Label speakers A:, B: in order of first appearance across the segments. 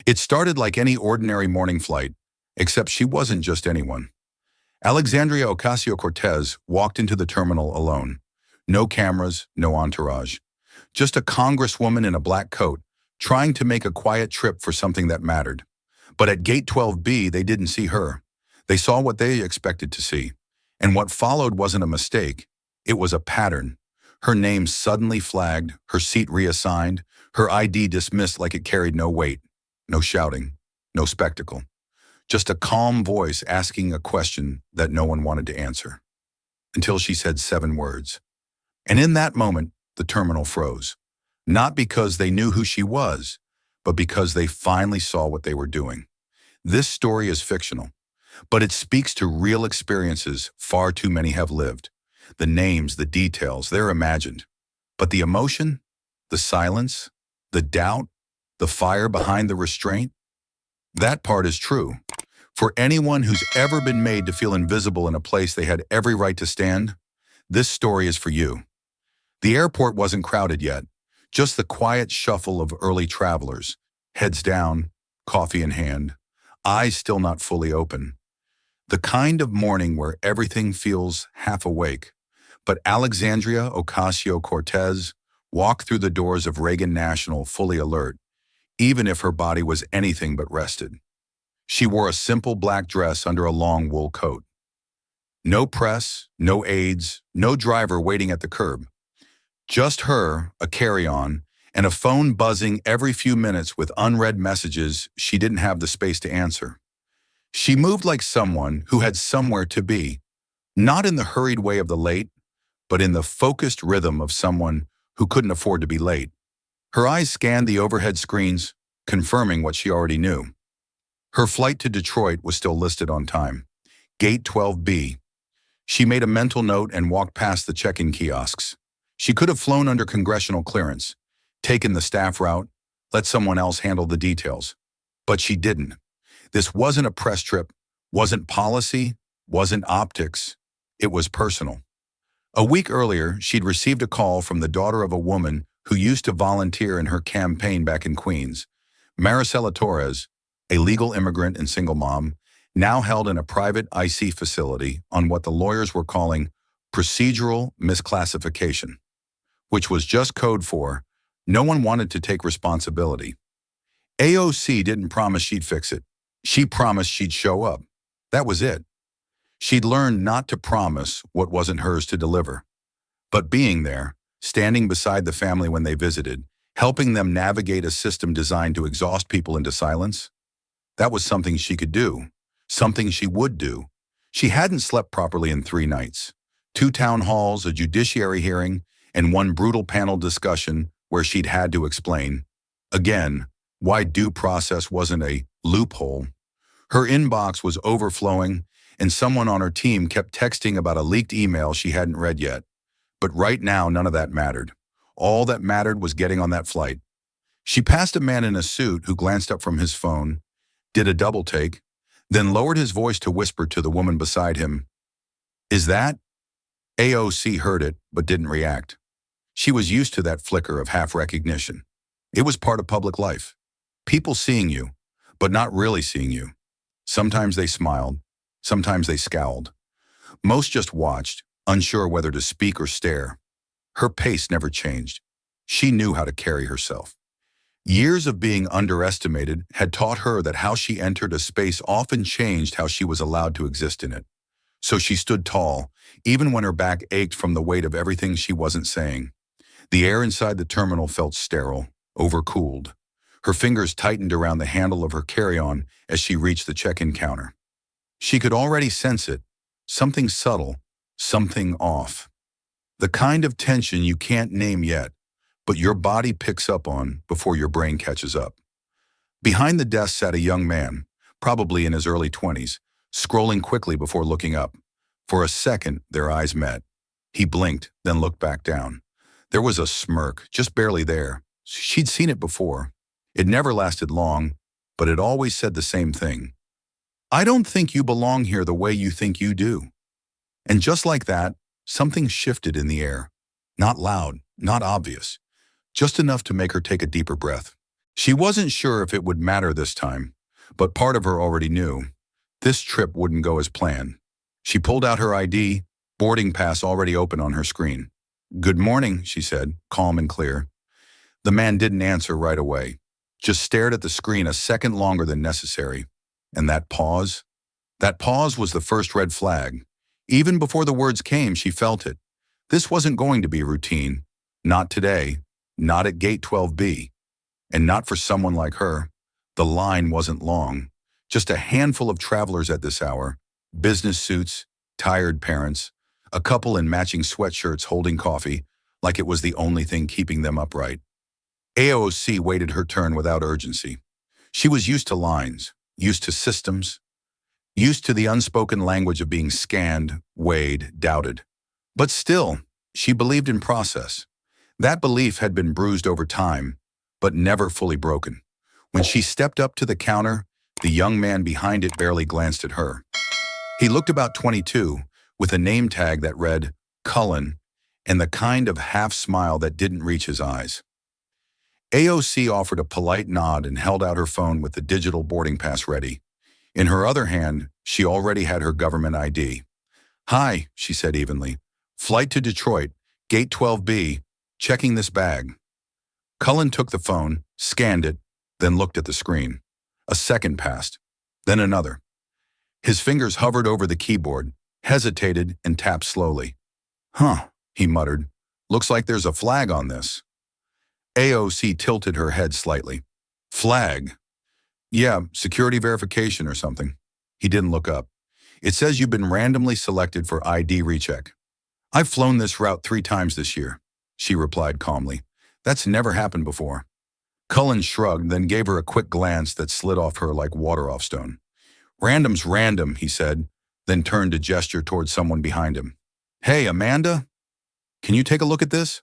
A: It started like any ordinary morning flight, except she wasn't just anyone. Alexandria Ocasio-Cortez walked into the terminal alone. No cameras, no entourage. Just a congresswoman in a black coat, trying to make a quiet trip for something that mattered. But at Gate 12B, they didn't see her. They saw what they expected to see. And what followed wasn't a mistake. It was a pattern. Her name suddenly flagged, her seat reassigned, her ID dismissed like it carried no weight. No shouting, no spectacle. Just a calm voice asking a question that no one wanted to answer. Until she said 7 words. And in that moment, the terminal froze. Not because they knew who she was, but because they finally saw what they were doing. This story is fictional, but it speaks to real experiences far too many have lived. The names, the details, they're imagined. But the emotion, the silence, the doubt, the fire behind the restraint, that part is true. For anyone who's ever been made to feel invisible in a place they had every right to stand, this story is for you. The airport wasn't crowded yet, just the quiet shuffle of early travelers, heads down, coffee in hand, eyes still not fully open. The kind of morning where everything feels half awake. But Alexandria Ocasio-Cortez walked through the doors of Reagan National fully alert, even if her body was anything but rested. She wore a simple black dress under a long wool coat. No press, no aides, no driver waiting at the curb. Just her, a carry-on, and a phone buzzing every few minutes with unread messages she didn't have the space to answer. She moved like someone who had somewhere to be, not in the hurried way of the late, but in the focused rhythm of someone who couldn't afford to be late. Her eyes scanned the overhead screens, confirming what she already knew. Her flight to Detroit was still listed on time. Gate 12B. She made a mental note and walked past the check-in kiosks. She could have flown under congressional clearance, taken the staff route, let someone else handle the details. But she didn't. This wasn't a press trip, wasn't policy, wasn't optics. It was personal. A week earlier, she'd received a call from the daughter of a woman who used to volunteer in her campaign back in Queens. Maricela Torres, a legal immigrant and single mom, now held in a private IC facility on what the lawyers were calling procedural misclassification, which was just code for no one wanted to take responsibility. AOC didn't promise she'd fix it. She promised she'd show up. That was it. She'd learned not to promise what wasn't hers to deliver. But being there, standing beside the family when they visited, helping them navigate a system designed to exhaust people into silence, that was something she could do, something she would do. She hadn't slept properly in 3 nights. 2 town halls, a judiciary hearing, and 1 brutal panel discussion where she'd had to explain, again, why due process wasn't a loophole. Her inbox was overflowing, and someone on her team kept texting about a leaked email she hadn't read yet. But right now, none of that mattered. All that mattered was getting on that flight. She passed a man in a suit who glanced up from his phone, did a double take, then lowered his voice to whisper to the woman beside him, "Is that?" AOC heard it, but didn't react. She was used to that flicker of half recognition. It was part of public life. People seeing you, but not really seeing you. Sometimes they smiled, sometimes they scowled. Most just watched, unsure whether to speak or stare. Her pace never changed. She knew how to carry herself. Years of being underestimated had taught her that how she entered a space often changed how she was allowed to exist in it. So she stood tall, even when her back ached from the weight of everything she wasn't saying. The air inside the terminal felt sterile, overcooled. Her fingers tightened around the handle of her carry-on as she reached the check-in counter. She could already sense it, something subtle, something off. The kind of tension you can't name yet, but your body picks up on before your brain catches up. Behind the desk sat a young man, probably in his early 20s, scrolling quickly before looking up. For a second, their eyes met. He blinked, then looked back down. There was a smirk, just barely there. She'd seen it before. It never lasted long, but it always said the same thing. "I don't think you belong here the way you think you do." And just like that, something shifted in the air. Not loud, not obvious, just enough to make her take a deeper breath. She wasn't sure if it would matter this time, but part of her already knew. This trip wouldn't go as planned. She pulled out her ID, boarding pass already open on her screen. "Good morning," she said, calm and clear. The man didn't answer right away, just stared at the screen a second longer than necessary. And that pause? That pause was the first red flag. Even before the words came, she felt it. This wasn't going to be routine. Not today. Not at Gate 12B. And not for someone like her. The line wasn't long. Just a handful of travelers at this hour. Business suits, tired parents, a couple in matching sweatshirts holding coffee, like it was the only thing keeping them upright. AOC waited her turn without urgency. She was used to lines, used to systems, used to the unspoken language of being scanned, weighed, doubted. But still, she believed in process. That belief had been bruised over time, but never fully broken. When she stepped up to the counter, the young man behind it barely glanced at her. He looked about 22, with a name tag that read, Cullen, and the kind of half-smile that didn't reach his eyes. AOC offered a polite nod and held out her phone with the digital boarding pass ready. In her other hand, she already had her government ID. "Hi," she said evenly. "Flight to Detroit, Gate 12B, checking this bag." Cullen took the phone, scanned it, then looked at the screen. A second passed, then another. His fingers hovered over the keyboard, hesitated, and tapped slowly. "Huh," he muttered. "Looks like there's a flag on this." AOC tilted her head slightly. "Flag? Yeah, security verification or something." He didn't look up. "It says you've been randomly selected for ID recheck." "I've flown this route 3 times this year," she replied calmly. "That's never happened before." Cullen shrugged, then gave her a quick glance that slid off her like water off stone. "Random's random," he said, then turned to gesture towards someone behind him. "Hey, Amanda? Can you take a look at this?"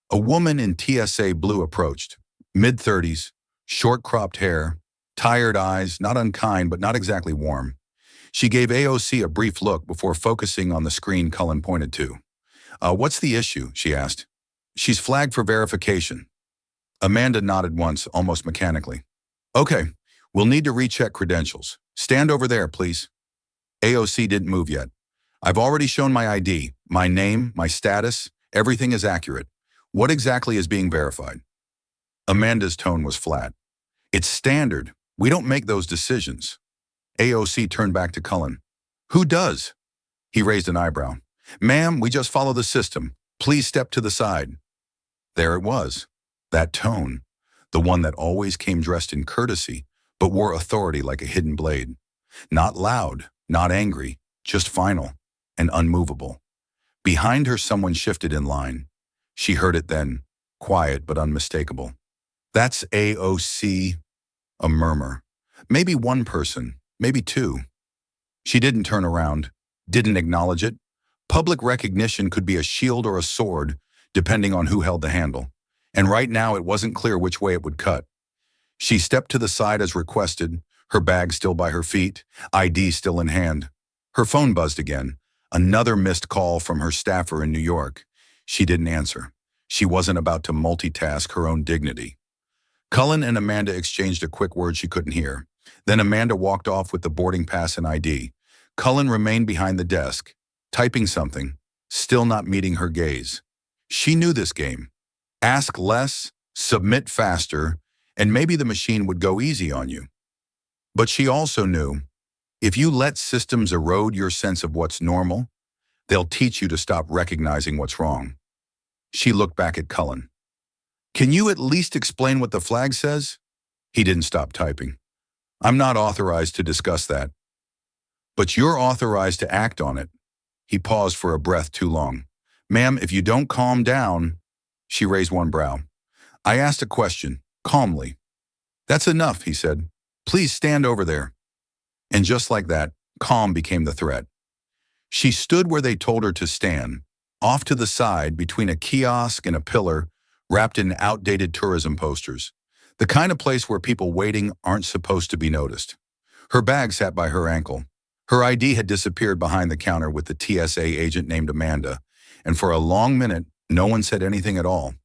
A: A woman in TSA blue approached. Mid-30s, short-cropped hair, tired eyes, not unkind but not exactly warm. She gave AOC a brief look before focusing on the screen Cullen pointed to. "What's the issue?" she asked. "She's flagged for verification." Amanda nodded once, almost mechanically. "Okay, we'll need to recheck credentials. Stand over there, please." AOC didn't move yet. "I've already shown my ID, my name, my status, everything is accurate. What exactly is being verified?" Amanda's tone was flat. "It's standard. We don't make those decisions." AOC turned back to Cullen. "Who does?" He raised an eyebrow. "Ma'am, we just follow the system. Please step to the side." There it was. That tone. The one that always came dressed in courtesy, but wore authority like a hidden blade. Not loud, not angry, just final and unmovable. Behind her, someone shifted in line. She heard it then, quiet but unmistakable. "That's AOC." A murmur. Maybe one person, maybe 2. She didn't turn around, didn't acknowledge it. Public recognition could be a shield or a sword, depending on who held the handle. And right now it wasn't clear which way it would cut. She stepped to the side as requested, her bag still by her feet, ID still in hand. Her phone buzzed again, another missed call from her staffer in New York. She didn't answer. She wasn't about to multitask her own dignity. Cullen and Amanda exchanged a quick word she couldn't hear. Then Amanda walked off with the boarding pass and ID. Cullen remained behind the desk, typing something, still not meeting her gaze. She knew this game. Ask less, submit faster, and maybe the machine would go easy on you. But she also knew, if you let systems erode your sense of what's normal, they'll teach you to stop recognizing what's wrong. She looked back at Cullen. "Can you at least explain what the flag says?" He didn't stop typing. "I'm not authorized to discuss that." "But you're authorized to act on it." He paused for a breath too long. "Ma'am, if you don't calm down..." She raised one brow. "I asked a question, calmly." "That's enough," he said. "Please stand over there." And just like that, calm became the threat. She stood where they told her to stand, off to the side between a kiosk and a pillar, wrapped in outdated tourism posters. The kind of place where people waiting aren't supposed to be noticed. Her bag sat by her ankle. Her ID had disappeared behind the counter with the TSA agent named Amanda, and for a long minute, no one said anything at all.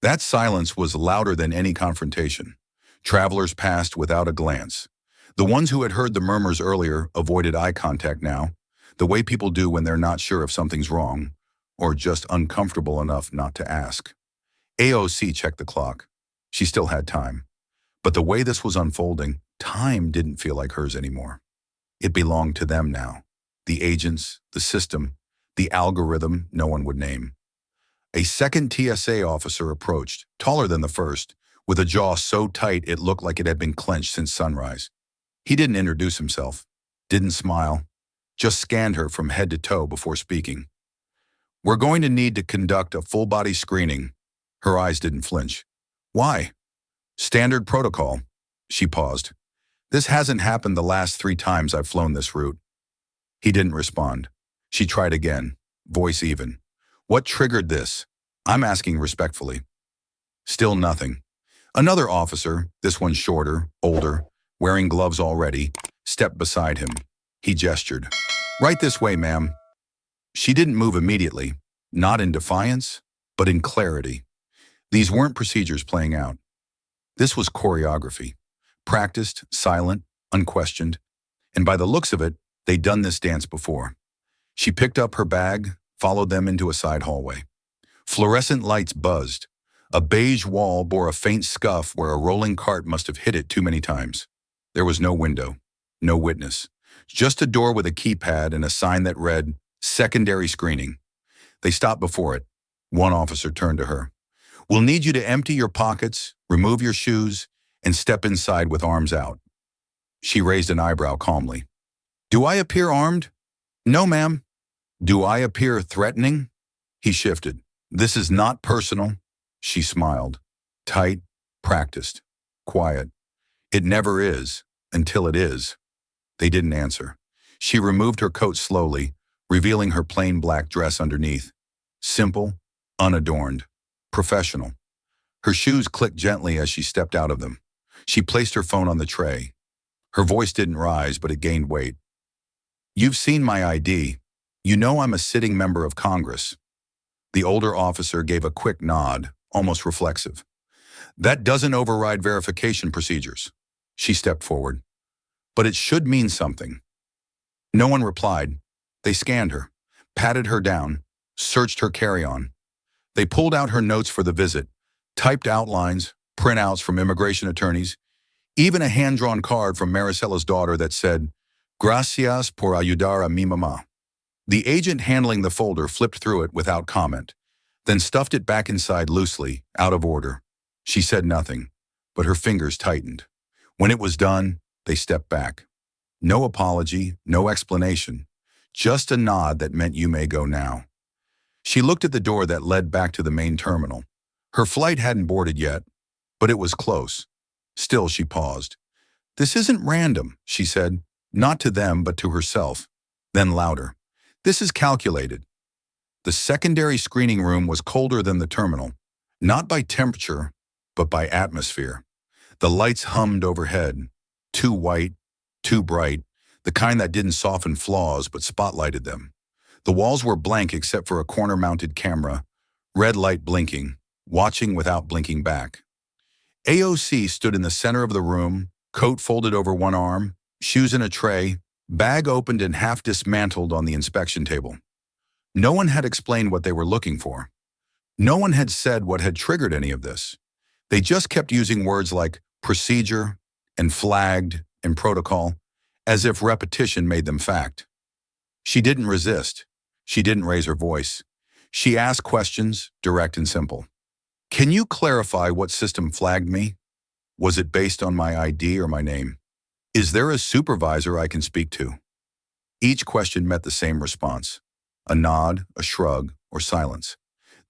A: That silence was louder than any confrontation. Travelers passed without a glance. The ones who had heard the murmurs earlier avoided eye contact now, the way people do when they're not sure if something's wrong, or just uncomfortable enough not to ask. AOC checked the clock. She still had time. But the way this was unfolding, time didn't feel like hers anymore. It belonged to them now. The agents, the system, the algorithm no one would name. A second TSA officer approached, taller than the first, with a jaw so tight it looked like it had been clenched since sunrise. He didn't introduce himself, didn't smile, just scanned her from head to toe before speaking. "We're going to need to conduct a full-body screening." Her eyes didn't flinch. "Why?" "Standard protocol." She paused. "This hasn't happened the last 3 times I've flown this route." He didn't respond. She tried again, voice even. "What triggered this?" "I'm asking respectfully." Still nothing. Another officer, this one shorter, older, wearing gloves already, stepped beside him. He gestured. "Right this way, ma'am." She didn't move immediately, not in defiance, but in clarity. These weren't procedures playing out. This was choreography. Practiced, silent, unquestioned. And by the looks of it, they'd done this dance before. She picked up her bag, followed them into a side hallway. Fluorescent lights buzzed. A beige wall bore a faint scuff where a rolling cart must have hit it too many times. There was no window, no witness. Just a door with a keypad and a sign that read, "Secondary Screening." They stopped before it. One officer turned to her. "We'll need you to empty your pockets, remove your shoes, and step inside with arms out." She raised an eyebrow calmly. "Do I appear armed?" "No, ma'am." "Do I appear threatening?" He shifted. "This is not personal." She smiled. Tight, practiced, quiet. "It never is, until it is." They didn't answer. She removed her coat slowly, revealing her plain black dress underneath. Simple, unadorned, professional. Her shoes clicked gently as she stepped out of them. She placed her phone on the tray. Her voice didn't rise, but it gained weight. "You've seen my ID. You know I'm a sitting member of Congress." The older officer gave a quick nod, almost reflexive. "That doesn't override verification procedures." She stepped forward. "But it should mean something." No one replied. They scanned her, patted her down, searched her carry-on. They pulled out her notes for the visit, typed outlines, printouts from immigration attorneys, even a hand-drawn card from Maricella's daughter that said, "Gracias por ayudar a mi mamá." The agent handling the folder flipped through it without comment, then stuffed it back inside loosely, out of order. She said nothing, but her fingers tightened. When it was done, they stepped back. No apology, no explanation, just a nod that meant "You may go now." She looked at the door that led back to the main terminal. Her flight hadn't boarded yet, but it was close. Still, she paused. "This isn't random," she said, not to them but to herself. Then louder. "This is calculated." The secondary screening room was colder than the terminal, not by temperature, but by atmosphere. The lights hummed overhead, too white, too bright, the kind that didn't soften flaws but spotlighted them. The walls were blank except for a corner-mounted camera, red light blinking, watching without blinking back. AOC stood in the center of the room, coat folded over one arm, shoes in a tray, bag opened and half dismantled on the inspection table. No one had explained what they were looking for. No one had said what had triggered any of this. They just kept using words like procedure and flagged and protocol, as if repetition made them fact. She didn't resist. She didn't raise her voice. She asked questions, direct and simple. "Can you clarify what system flagged me? Was it based on my ID or my name? Is there a supervisor I can speak to?" Each question met the same response. A nod, a shrug, or silence.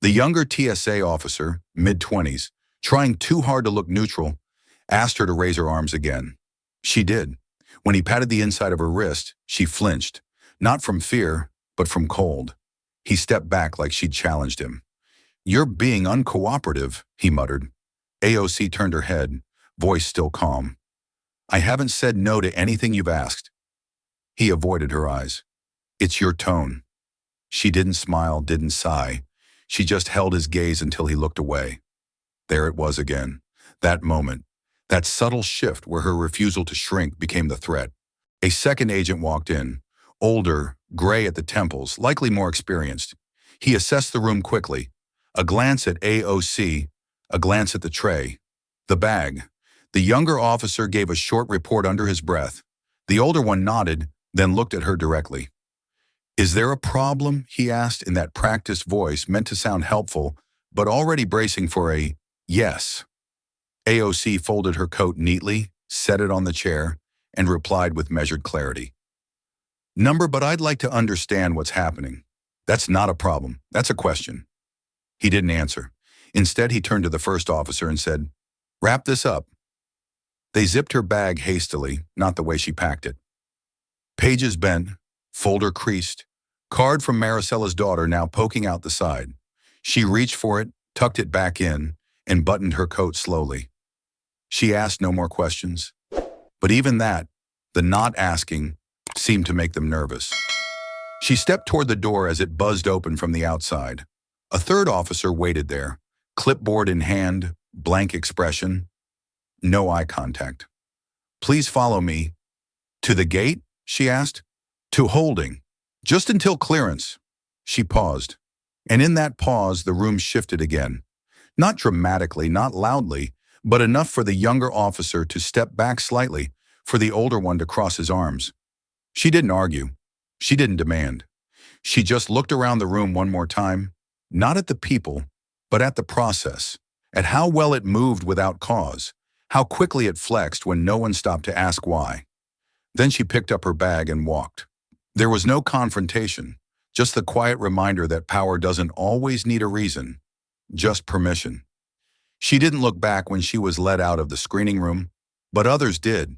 A: The younger TSA officer, mid-20s, trying too hard to look neutral, asked her to raise her arms again. She did. When he patted the inside of her wrist, she flinched, not from fear, but from cold. He stepped back like she'd challenged him. "You're being uncooperative," he muttered. AOC turned her head, voice still calm. "I haven't said no to anything you've asked." He avoided her eyes. "It's your tone." She didn't smile, didn't sigh. She just held his gaze until he looked away. There it was again. That moment. That subtle shift where her refusal to shrink became the threat. A second agent walked in, older, gray at the temples, likely more experienced. He assessed the room quickly. A glance at AOC, a glance at the tray, the bag. The younger officer gave a short report under his breath. The older one nodded, then looked at her directly. "Is there a problem?" he asked in that practiced voice meant to sound helpful, but already bracing for a yes. AOC folded her coat neatly, set it on the chair, and replied with measured clarity. "Number, but I'd like to understand what's happening." "That's not a problem. That's a question." He didn't answer. Instead, he turned to the first officer and said, "Wrap this up." They zipped her bag hastily, not the way she packed it. Pages bent, folder creased, card from Maricella's daughter now poking out the side. She reached for it, tucked it back in, and buttoned her coat slowly. She asked no more questions. But even that, the not asking, seemed to make them nervous. She stepped toward the door as it buzzed open from the outside. A third officer waited there, clipboard in hand, blank expression, no eye contact. "Please follow me." "To the gate?" she asked. "To holding. Just until clearance." She paused. And in that pause, the room shifted again. Not dramatically, not loudly, but enough for the younger officer to step back slightly, for the older one to cross his arms. She didn't argue. She didn't demand. She just looked around the room one more time, not at the people, but at the process, at how well it moved without cause, how quickly it flexed when no one stopped to ask why. Then she picked up her bag and walked. There was no confrontation, just the quiet reminder that power doesn't always need a reason, just permission. She didn't look back when she was led out of the screening room, but others did.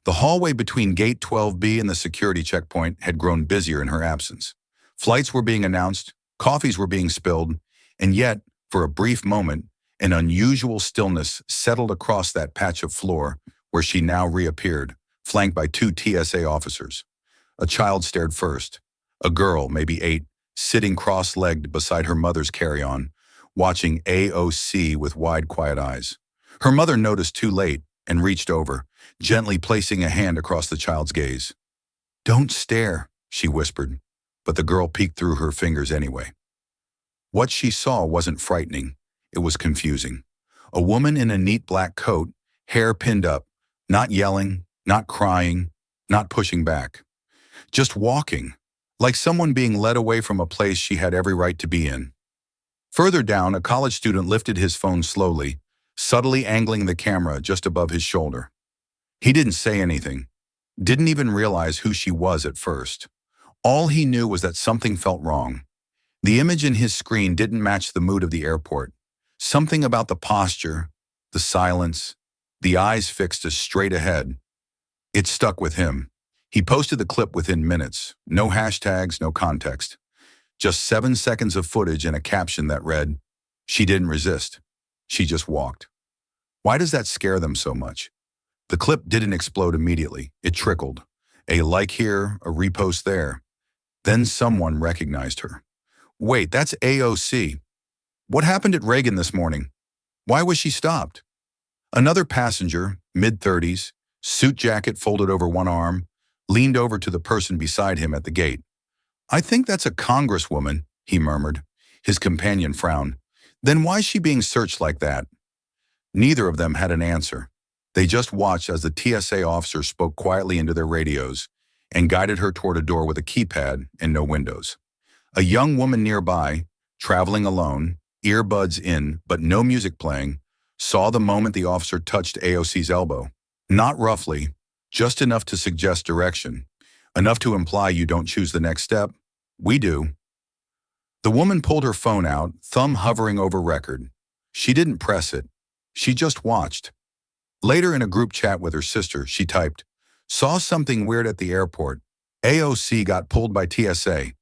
A: The hallway between Gate 12B and the security checkpoint had grown busier in her absence. Flights were being announced, coffees were being spilled, and yet, for a brief moment, an unusual stillness settled across that patch of floor where she now reappeared, flanked by two TSA officers. A child stared first, a girl, maybe 8, sitting cross-legged beside her mother's carry-on, watching AOC with wide, quiet eyes. Her mother noticed too late and reached over, gently placing a hand across the child's gaze. "Don't stare," she whispered, but the girl peeked through her fingers anyway. What she saw wasn't frightening. It was confusing. A woman in a neat black coat, hair pinned up, not yelling, not crying, not pushing back. Just walking, like someone being led away from a place she had every right to be in. Further down, a college student lifted his phone slowly, subtly angling the camera just above his shoulder. He didn't say anything, didn't even realize who she was at first. All he knew was that something felt wrong. The image in his screen didn't match the mood of the airport. Something about the posture, the silence, the eyes fixed as straight ahead. It stuck with him. He posted the clip within minutes. No hashtags, no context. Just 7 seconds of footage and a caption that read, "She didn't resist. She just walked." Why does that scare them so much? The clip didn't explode immediately. It trickled. A like here, a repost there. Then someone recognized her. "Wait, that's AOC. What happened at Reagan this morning? Why was she stopped?" Another passenger, mid-30s, suit jacket folded over one arm, leaned over to the person beside him at the gate. "I think that's a congresswoman," he murmured. His companion frowned. "Then why's she being searched like that?" Neither of them had an answer. They just watched as the TSA officer spoke quietly into their radios and guided her toward a door with a keypad and no windows. A young woman nearby, traveling alone, earbuds in but no music playing, saw the moment the officer touched AOC's elbow. Not roughly, just enough to suggest direction, enough to imply you don't choose the next step. We do. The woman pulled her phone out, thumb hovering over record. She didn't press it. She just watched. Later in a group chat with her sister, she typed, "Saw something weird at the airport. AOC got pulled by TSA.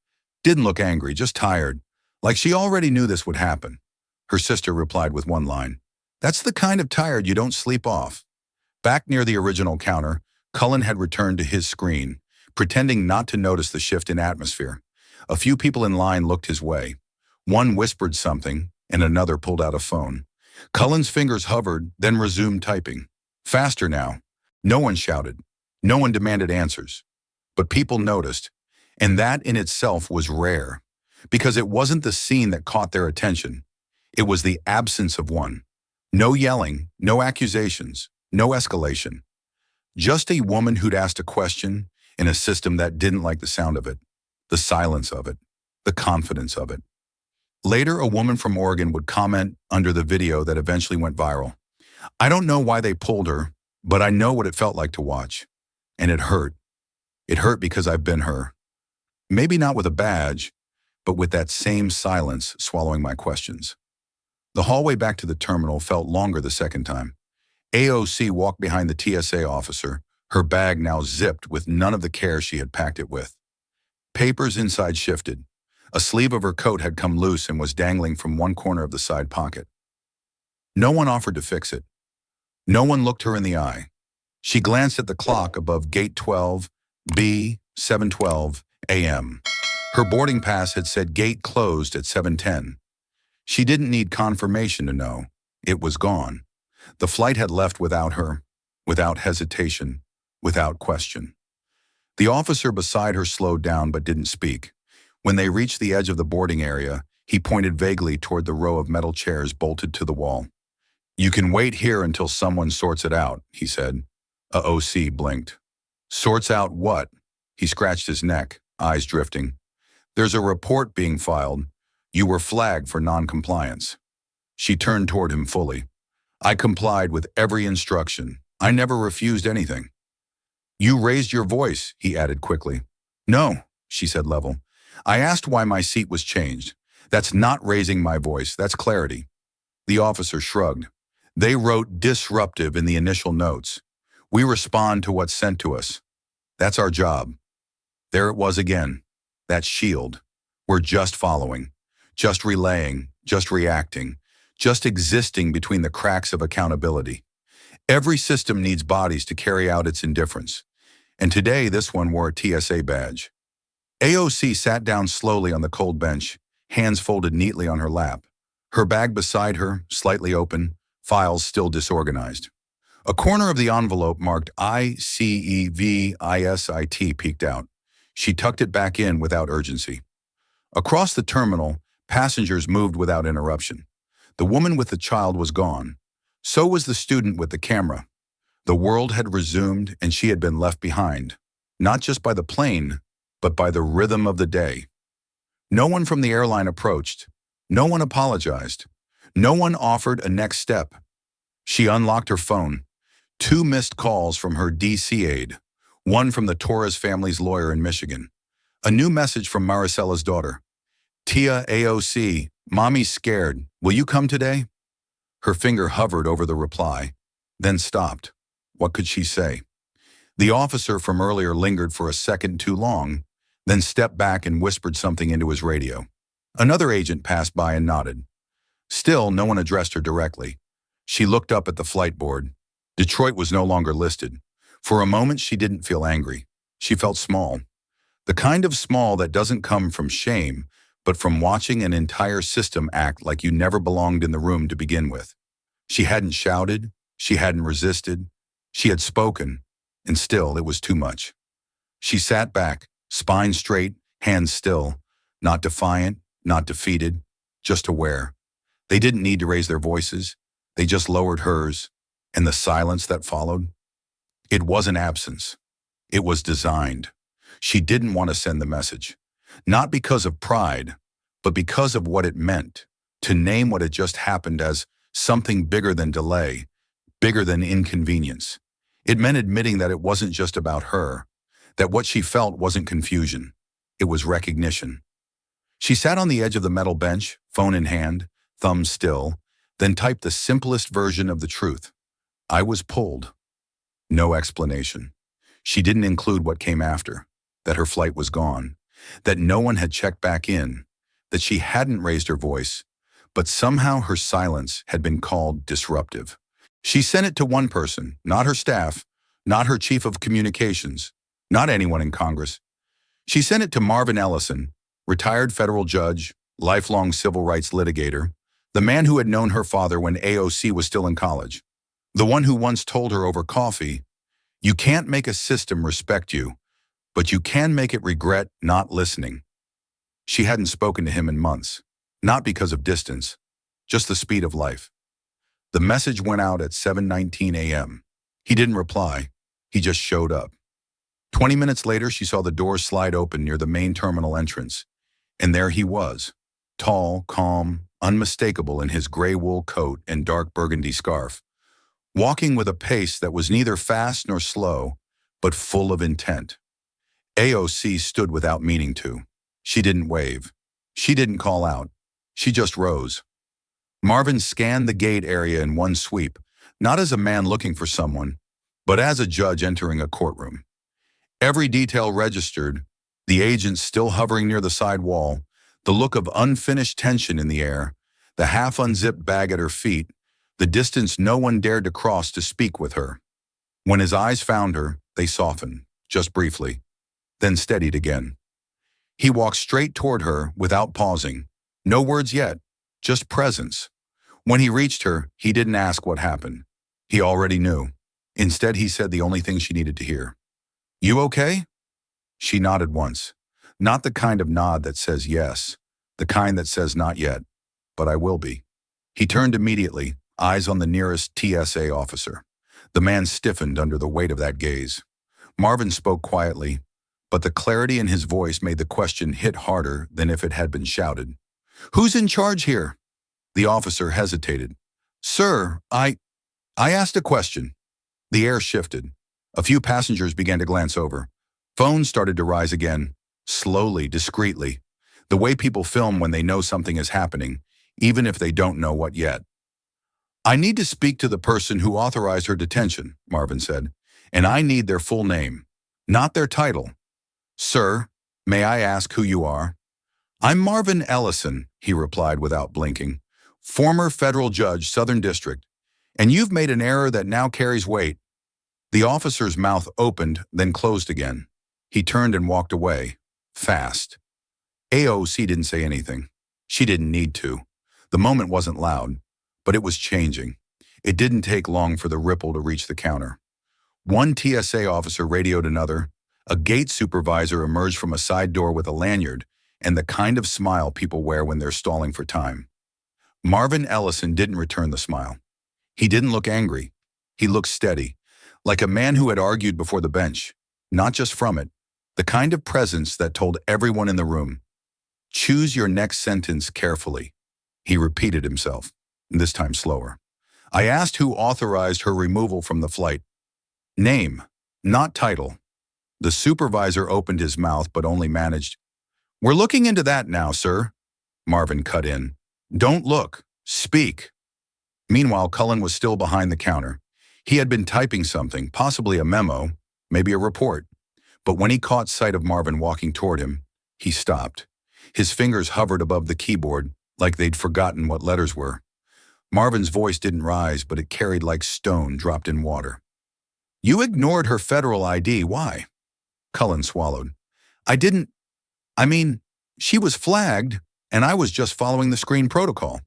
A: Didn't look angry, just tired. Like she already knew this would happen." Her sister replied with one line, "That's the kind of tired you don't sleep off." Back near the original counter, Cullen had returned to his screen, pretending not to notice the shift in atmosphere. A few people in line looked his way. One whispered something, and another pulled out a phone. Cullen's fingers hovered, then resumed typing. Faster now. No one shouted. No one demanded answers. But people noticed, and that in itself was rare, because it wasn't the scene that caught their attention. It was the absence of one. No yelling, no accusations, no escalation. Just a woman who'd asked a question in a system that didn't like the sound of it, the silence of it, the confidence of it. Later, a woman from Oregon would comment under the video that eventually went viral. "I don't know why they pulled her, but I know what it felt like to watch. And it hurt. It hurt because I've been her. Maybe not with a badge, but with that same silence swallowing my questions." The hallway back to the terminal felt longer the second time. AOC walked behind the TSA officer, her bag now zipped with none of the care she had packed it with. Papers inside shifted. A sleeve of her coat had come loose and was dangling from one corner of the side pocket. No one offered to fix it. No one looked her in the eye. She glanced at the clock above gate 12, B, 7:12 a.m. Her boarding pass had said gate closed at 7:10. She didn't need confirmation to know. It was gone. The flight had left without her, without hesitation, without question. The officer beside her slowed down but didn't speak. When they reached the edge of the boarding area, he pointed vaguely toward the row of metal chairs bolted to the wall. "You can wait here until someone sorts it out," he said. AOC blinked. "Sorts out what?" He scratched his neck, eyes drifting. "There's a report being filed. You were flagged for non-compliance." She turned toward him fully. "I complied with every instruction. I never refused anything." "You raised your voice," he added quickly. "No," she said level. "I asked why my seat was changed. That's not raising my voice, that's clarity." The officer shrugged. "They wrote disruptive in the initial notes. We respond to what's sent to us. That's our job." There it was again, that shield. We're just following, just relaying, just reacting, just existing between the cracks of accountability. Every system needs bodies to carry out its indifference. And today this one wore a TSA badge. AOC sat down slowly on the cold bench, hands folded neatly on her lap. Her bag beside her, slightly open, files still disorganized. A corner of the envelope marked ICEVISIT peeked out. She tucked it back in without urgency. Across the terminal, passengers moved without interruption. The woman with the child was gone. So was the student with the camera. The world had resumed and she had been left behind, not just by the plane, but by the rhythm of the day. No one from the airline approached. No one apologized. No one offered a next step. She unlocked her phone. 2 missed calls from her DC aide, one from the Torres family's lawyer in Michigan. A new message from Maricella's daughter. "Tia, AOC, Mommy's scared. Will you come today?" Her finger hovered over the reply, then stopped. What could she say? The officer from earlier lingered for a second too long, then stepped back and whispered something into his radio. Another agent passed by and nodded. Still, no one addressed her directly. She looked up at the flight board. Detroit was no longer listed. For a moment, she didn't feel angry. She felt small. The kind of small that doesn't come from shame, but from watching an entire system act like you never belonged in the room to begin with. She hadn't shouted. She hadn't resisted. She had spoken, and still it was too much. She sat back, spine straight, hands still, not defiant, not defeated, just aware. They didn't need to raise their voices. They just lowered hers, and the silence that followed. It wasn't absence. It was designed. She didn't want to send the message. Not because of pride, but because of what it meant, to name what had just happened as something bigger than delay, bigger than inconvenience. It meant admitting that it wasn't just about her, that what she felt wasn't confusion. It was recognition. She sat on the edge of the metal bench, phone in hand, thumb still, then typed the simplest version of the truth. "I was pulled." No explanation. She didn't include what came after, that her flight was gone, that no one had checked back in, that she hadn't raised her voice, but somehow her silence had been called disruptive. She sent it to one person, not her staff, not her chief of communications, not anyone in Congress. She sent it to Marvin Ellison, retired federal judge, lifelong civil rights litigator, the man who had known her father when AOC was still in college. The one who once told her over coffee, "You can't make a system respect you, but you can make it regret not listening." She hadn't spoken to him in months, not because of distance, just the speed of life. The message went out at 7:19 a.m. He didn't reply. He just showed up. 20 minutes later, she saw the doors slide open near the main terminal entrance. And there he was, tall, calm, unmistakable in his gray wool coat and dark burgundy scarf, walking with a pace that was neither fast nor slow, but full of intent. AOC stood without meaning to. She didn't wave. She didn't call out. She just rose. Marvin scanned the gate area in one sweep, not as a man looking for someone, but as a judge entering a courtroom. Every detail registered, the agents still hovering near the side wall, the look of unfinished tension in the air, the half-unzipped bag at her feet, the distance no one dared to cross to speak with her. When his eyes found her, they softened, just briefly, then steadied again. He walked straight toward her without pausing. No words yet, just presence. When he reached her, he didn't ask what happened. He already knew. Instead, he said the only thing she needed to hear. "You okay?" She nodded once. Not the kind of nod that says yes, the kind that says not yet, but I will be. He turned immediately, eyes on the nearest TSA officer. The man stiffened under the weight of that gaze. Marvin spoke quietly, but the clarity in his voice made the question hit harder than if it had been shouted. "Who's in charge here?" The officer hesitated. "Sir, I asked a question." The air shifted. A few passengers began to glance over. Phones started to rise again, slowly, discreetly, the way people film when they know something is happening, even if they don't know what yet. "I need to speak to the person who authorized her detention," Marvin said, "and I need their full name, not their title." "Sir, may I ask who you are?" "I'm Marvin Ellison," he replied without blinking, "former federal judge, Southern District, and you've made an error that now carries weight." The officer's mouth opened, then closed again. He turned and walked away, fast. AOC didn't say anything. She didn't need to. The moment wasn't loud, but it was changing. It didn't take long for the ripple to reach the counter. One TSA officer radioed another. A gate supervisor emerged from a side door with a lanyard and the kind of smile people wear when they're stalling for time. Marvin Ellison didn't return the smile. He didn't look angry. He looked steady, like a man who had argued before the bench, not just from it, the kind of presence that told everyone in the room, "Choose your next sentence carefully." He repeated himself, this time slower. "I asked who authorized her removal from the flight. Name, not title." The supervisor opened his mouth but only managed, "We're looking into that now, sir." Marvin cut in. "Don't look. Speak." Meanwhile, Cullen was still behind the counter. He had been typing something, possibly a memo, maybe a report. But when he caught sight of Marvin walking toward him, he stopped. His fingers hovered above the keyboard, like they'd forgotten what letters were. Marvin's voice didn't rise, but it carried like stone dropped in water. "You ignored her federal ID. Why?" Cullen swallowed. I mean, she was flagged, and I was just following the screen protocol.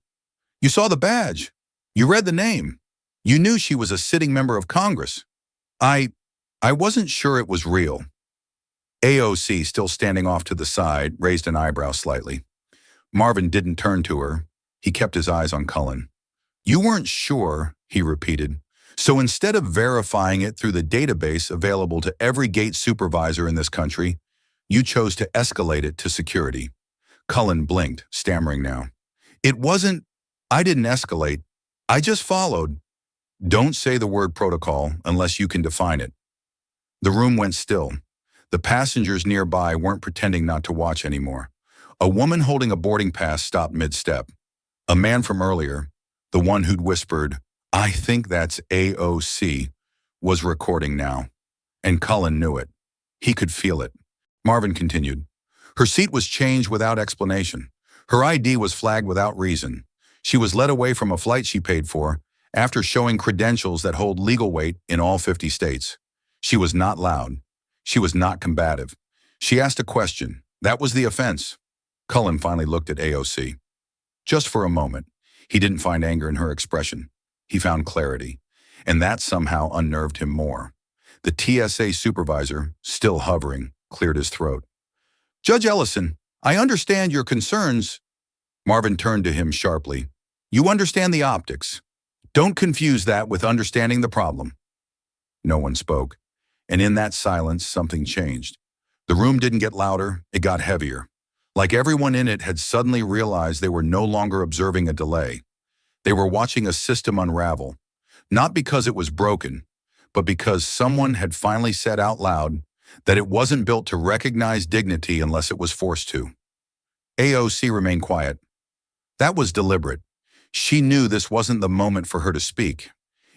A: You saw the badge. You read the name. You knew she was a sitting member of Congress. I wasn't sure it was real." AOC, still standing off to the side, raised an eyebrow slightly. Marvin didn't turn to her. He kept his eyes on Cullen. "You weren't sure," he repeated. "So instead of verifying it through the database available to every gate supervisor in this country, you chose to escalate it to security." Cullen blinked, stammering now. I didn't escalate. I just followed." "Don't say the word protocol unless you can define it." The room went still. The passengers nearby weren't pretending not to watch anymore. A woman holding a boarding pass stopped mid-step. A man from earlier, the one who'd whispered, "I think that's AOC," was recording now. And Cullen knew it. He could feel it. Marvin continued. "Her seat was changed without explanation. Her ID was flagged without reason. She was led away from a flight she paid for after showing credentials that hold legal weight in all 50 states. She was not loud. She was not combative. She asked a question. That was the offense." Cullen finally looked at AOC. Just for a moment. He didn't find anger in her expression. He found clarity. and that somehow unnerved him more. The TSA supervisor, still hovering, cleared his throat. "Judge Ellison, I understand your concerns." Marvin turned to him sharply. "You understand the optics. Don't confuse that with understanding the problem." No one spoke, and in that silence, something changed. The room didn't get louder, it got heavier. Like everyone in it had suddenly realized they were no longer observing a delay. They were watching a system unravel, not because it was broken, but because someone had finally said out loud that it wasn't built to recognize dignity unless it was forced to. AOC remained quiet. That was deliberate. She knew this wasn't the moment for her to speak.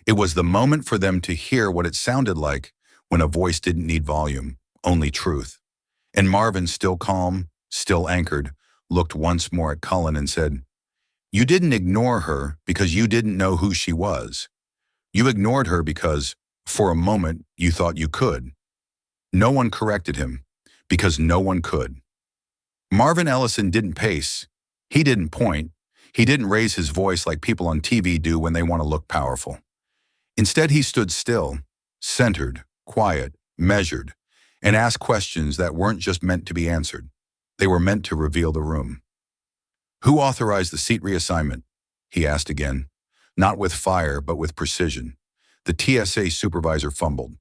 A: It was the moment for them to hear what it sounded like when a voice didn't need volume, only truth. And Marvin, still calm, still anchored, looked once more at Cullen and said, "You didn't ignore her because you didn't know who she was. You ignored her because, for a moment, you thought you could." No one corrected him, because no one could. Marvin Ellison didn't pace. He didn't point. He didn't raise his voice like people on TV do when they want to look powerful. Instead, he stood still, centered, quiet, measured, and asked questions that weren't just meant to be answered. They were meant to reveal the room. "Who authorized the seat reassignment?" he asked again, not with fire, but with precision. The TSA supervisor fumbled.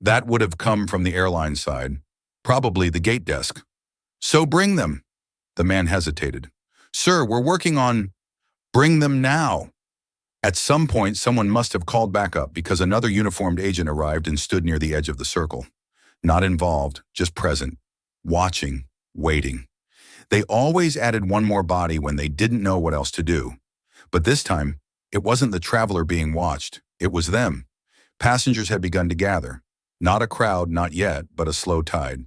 A: "That would have come from the airline side, probably the gate desk." "So bring them." The man hesitated. "Sir, we're working on—" "Bring them now." At some point, someone must have called back up because another uniformed agent arrived and stood near the edge of the circle. Not involved, just present, watching, waiting. They always added one more body when they didn't know what else to do. But this time, it wasn't the traveler being watched, it was them. Passengers had begun to gather. Not a crowd, not yet, but a slow tide.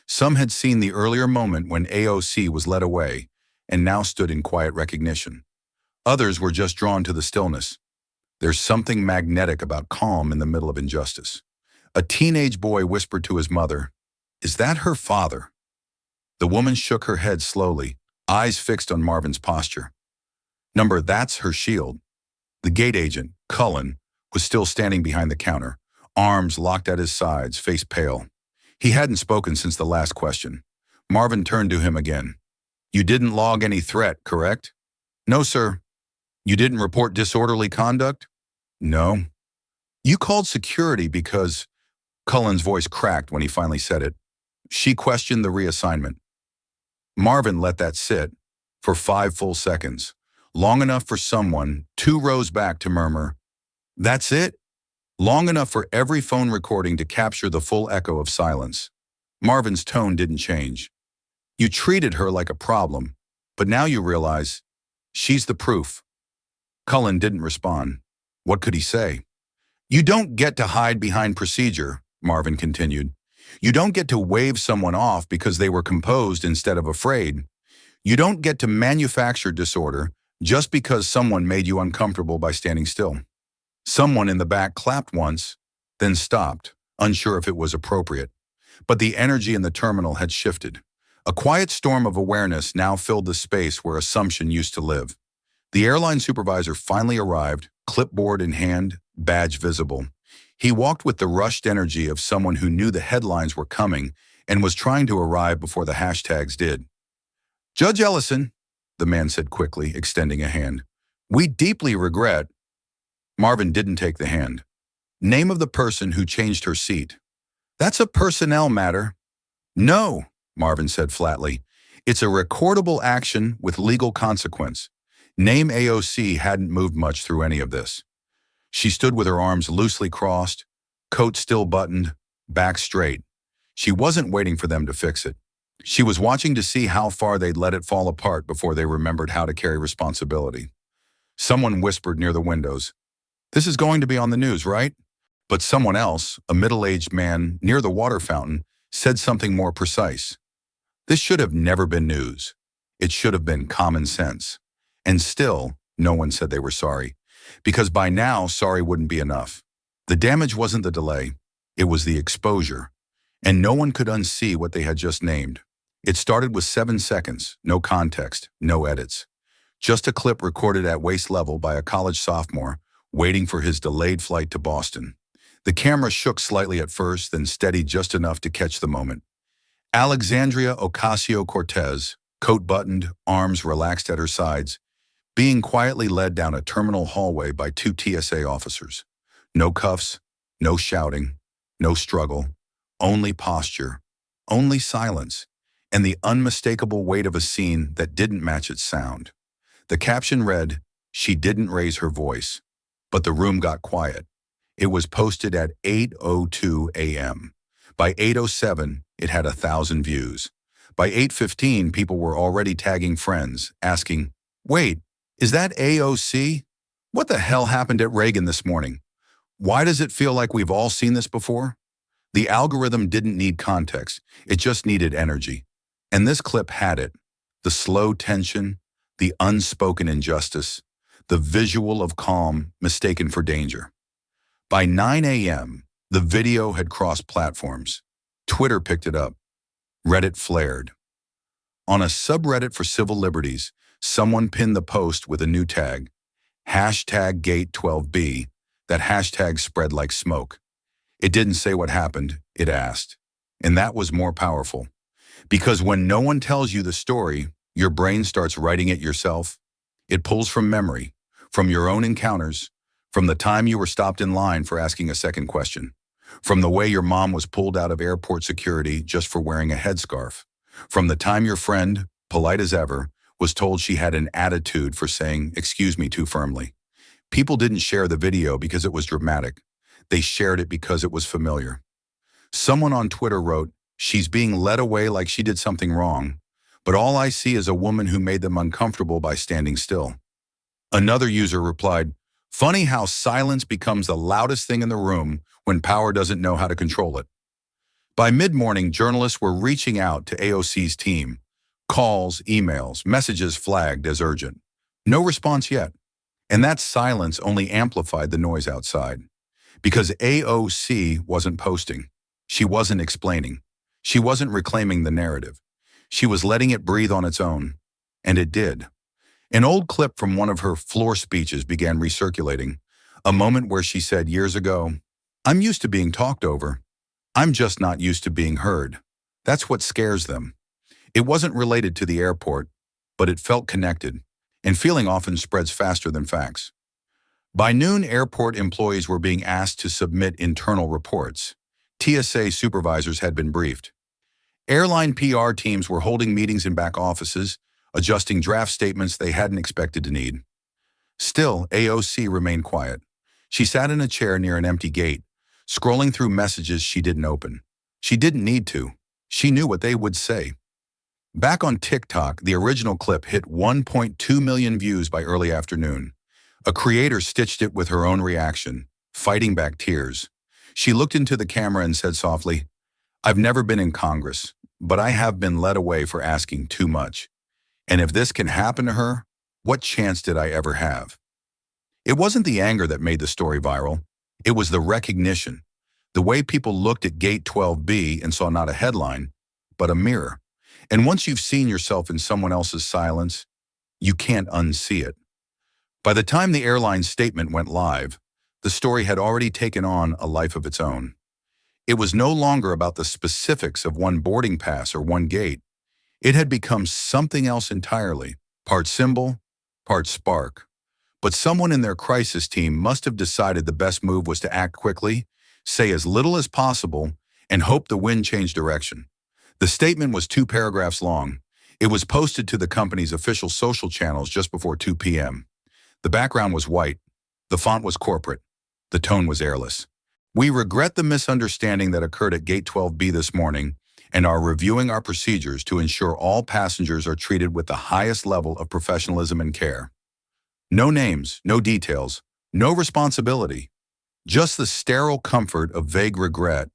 A: Some had seen the earlier moment when AOC was led away and now stood in quiet recognition. Others were just drawn to the stillness. There's something magnetic about calm in the middle of injustice. A teenage boy whispered to his mother, "Is that her father?" The woman shook her head slowly, eyes fixed on Marvin's posture. That's her shield." The gate agent, Cullen, was still standing behind the counter, arms locked at his sides, face pale. He hadn't spoken since the last question. Marvin turned to him again. "You didn't log any threat, correct?" "No, sir." "You didn't report disorderly conduct?" "No." "You called security because—" Cullen's voice cracked when he finally said it. "She questioned the reassignment." Marvin let that sit for 5 full seconds, long enough for someone 2 rows back to murmur, "That's it?" Long enough for every phone recording to capture the full echo of silence. Marvin's tone didn't change. "You treated her like a problem, but now you realize she's the proof." Cullen didn't respond. What could he say? "You don't get to hide behind procedure," Marvin continued. "You don't get to wave someone off because they were composed instead of afraid. You don't get to manufacture disorder just because someone made you uncomfortable by standing still." Someone in the back clapped once, then stopped, unsure if it was appropriate. But the energy in the terminal had shifted. A quiet storm of awareness now filled the space where assumption used to live. The airline supervisor finally arrived, clipboard in hand, badge visible. He walked with the rushed energy of someone who knew the headlines were coming and was trying to arrive before the hashtags did. "Judge Ellison," the man said quickly, extending a hand. "We deeply regret—" Marvin didn't take the hand. "Name of the person who changed her seat." "That's a personnel matter." "No," Marvin said flatly. "It's a recordable action with legal consequence." Name AOC hadn't moved much through any of this. She stood with her arms loosely crossed, coat still buttoned, back straight. She wasn't waiting for them to fix it. She was watching to see how far they'd let it fall apart before they remembered how to carry responsibility. Someone whispered near the windows, "This is going to be on the news, right?" But someone else, a middle-aged man near the water fountain, said something more precise. "This should have never been news. It should have been common sense." And still, no one said they were sorry, because by now, sorry wouldn't be enough. The damage wasn't the delay, it was the exposure, and no one could unsee what they had just named. It started with 7 seconds, no context, no edits. Just a clip recorded at waist level by a college sophomore, waiting for his delayed flight to Boston. The camera shook slightly at first, then steadied just enough to catch the moment. Alexandria Ocasio-Cortez, coat buttoned, arms relaxed at her sides, being quietly led down a terminal hallway by two TSA officers. No cuffs, no shouting, no struggle, only posture, only silence, and the unmistakable weight of a scene that didn't match its sound. The caption read, "She didn't raise her voice." But the room got quiet. It was posted at 8:02 a.m. By 8:07, it had 1,000 views. By 8:15, people were already tagging friends, asking, "Wait, is that AOC? What the hell happened at Reagan this morning? Why does it feel like we've all seen this before?" The algorithm didn't need context, it just needed energy. And this clip had it. The slow tension, the unspoken injustice, the visual of calm mistaken for danger. By 9 a.m., the video had crossed platforms. Twitter picked it up. Reddit flared. On a subreddit for civil liberties, someone pinned the post with a new tag, #Gate12B. That hashtag spread like smoke. It didn't say what happened, it asked. And that was more powerful. Because when no one tells you the story, your brain starts writing it yourself. It pulls from memory, from your own encounters, from the time you were stopped in line for asking a second question, from the way your mom was pulled out of airport security just for wearing a headscarf, from the time your friend, polite as ever, was told she had an attitude for saying, "Excuse me," too firmly. People didn't share the video because it was dramatic. They shared it because it was familiar. Someone on Twitter wrote, "She's being led away like she did something wrong, but all I see is a woman who made them uncomfortable by standing still." Another user replied, "Funny how silence becomes the loudest thing in the room when power doesn't know how to control it." By mid-morning, journalists were reaching out to AOC's team. Calls, emails, messages flagged as urgent. No response yet. And that silence only amplified the noise outside. Because AOC wasn't posting. She wasn't explaining. She wasn't reclaiming the narrative. She was letting it breathe on its own. And it did. An old clip from one of her floor speeches began recirculating, a moment where she said years ago, "I'm used to being talked over. I'm just not used to being heard." That's what scares them. It wasn't related to the airport, but it felt connected, and feeling often spreads faster than facts. By noon, airport employees were being asked to submit internal reports. TSA supervisors had been briefed. Airline PR teams were holding meetings in back offices, adjusting draft statements they hadn't expected to need. Still, AOC remained quiet. She sat in a chair near an empty gate, scrolling through messages she didn't open. She didn't need to. She knew what they would say. Back on TikTok, the original clip hit 1.2 million views by early afternoon. A creator stitched it with her own reaction, fighting back tears. She looked into the camera and said softly, "I've never been in Congress, but I have been led away for asking too much. And if this can happen to her, what chance did I ever have?" It wasn't the anger that made the story viral. It was the recognition. The way people looked at Gate 12B and saw not a headline, but a mirror. And once you've seen yourself in someone else's silence, you can't unsee it. By the time the airline's statement went live, the story had already taken on a life of its own. It was no longer about the specifics of one boarding pass or one gate. It had become something else entirely, part symbol, part spark. But someone in their crisis team must have decided the best move was to act quickly, say as little as possible, and hope the wind changed direction. The statement was 2 paragraphs long. It was posted to the company's official social channels just before 2 p.m. The background was white. The font was corporate. The tone was airless. "We regret the misunderstanding that occurred at Gate 12B this morning and are reviewing our procedures to ensure all passengers are treated with the highest level of professionalism and care." No names, no details, no responsibility. Just the sterile comfort of vague regret,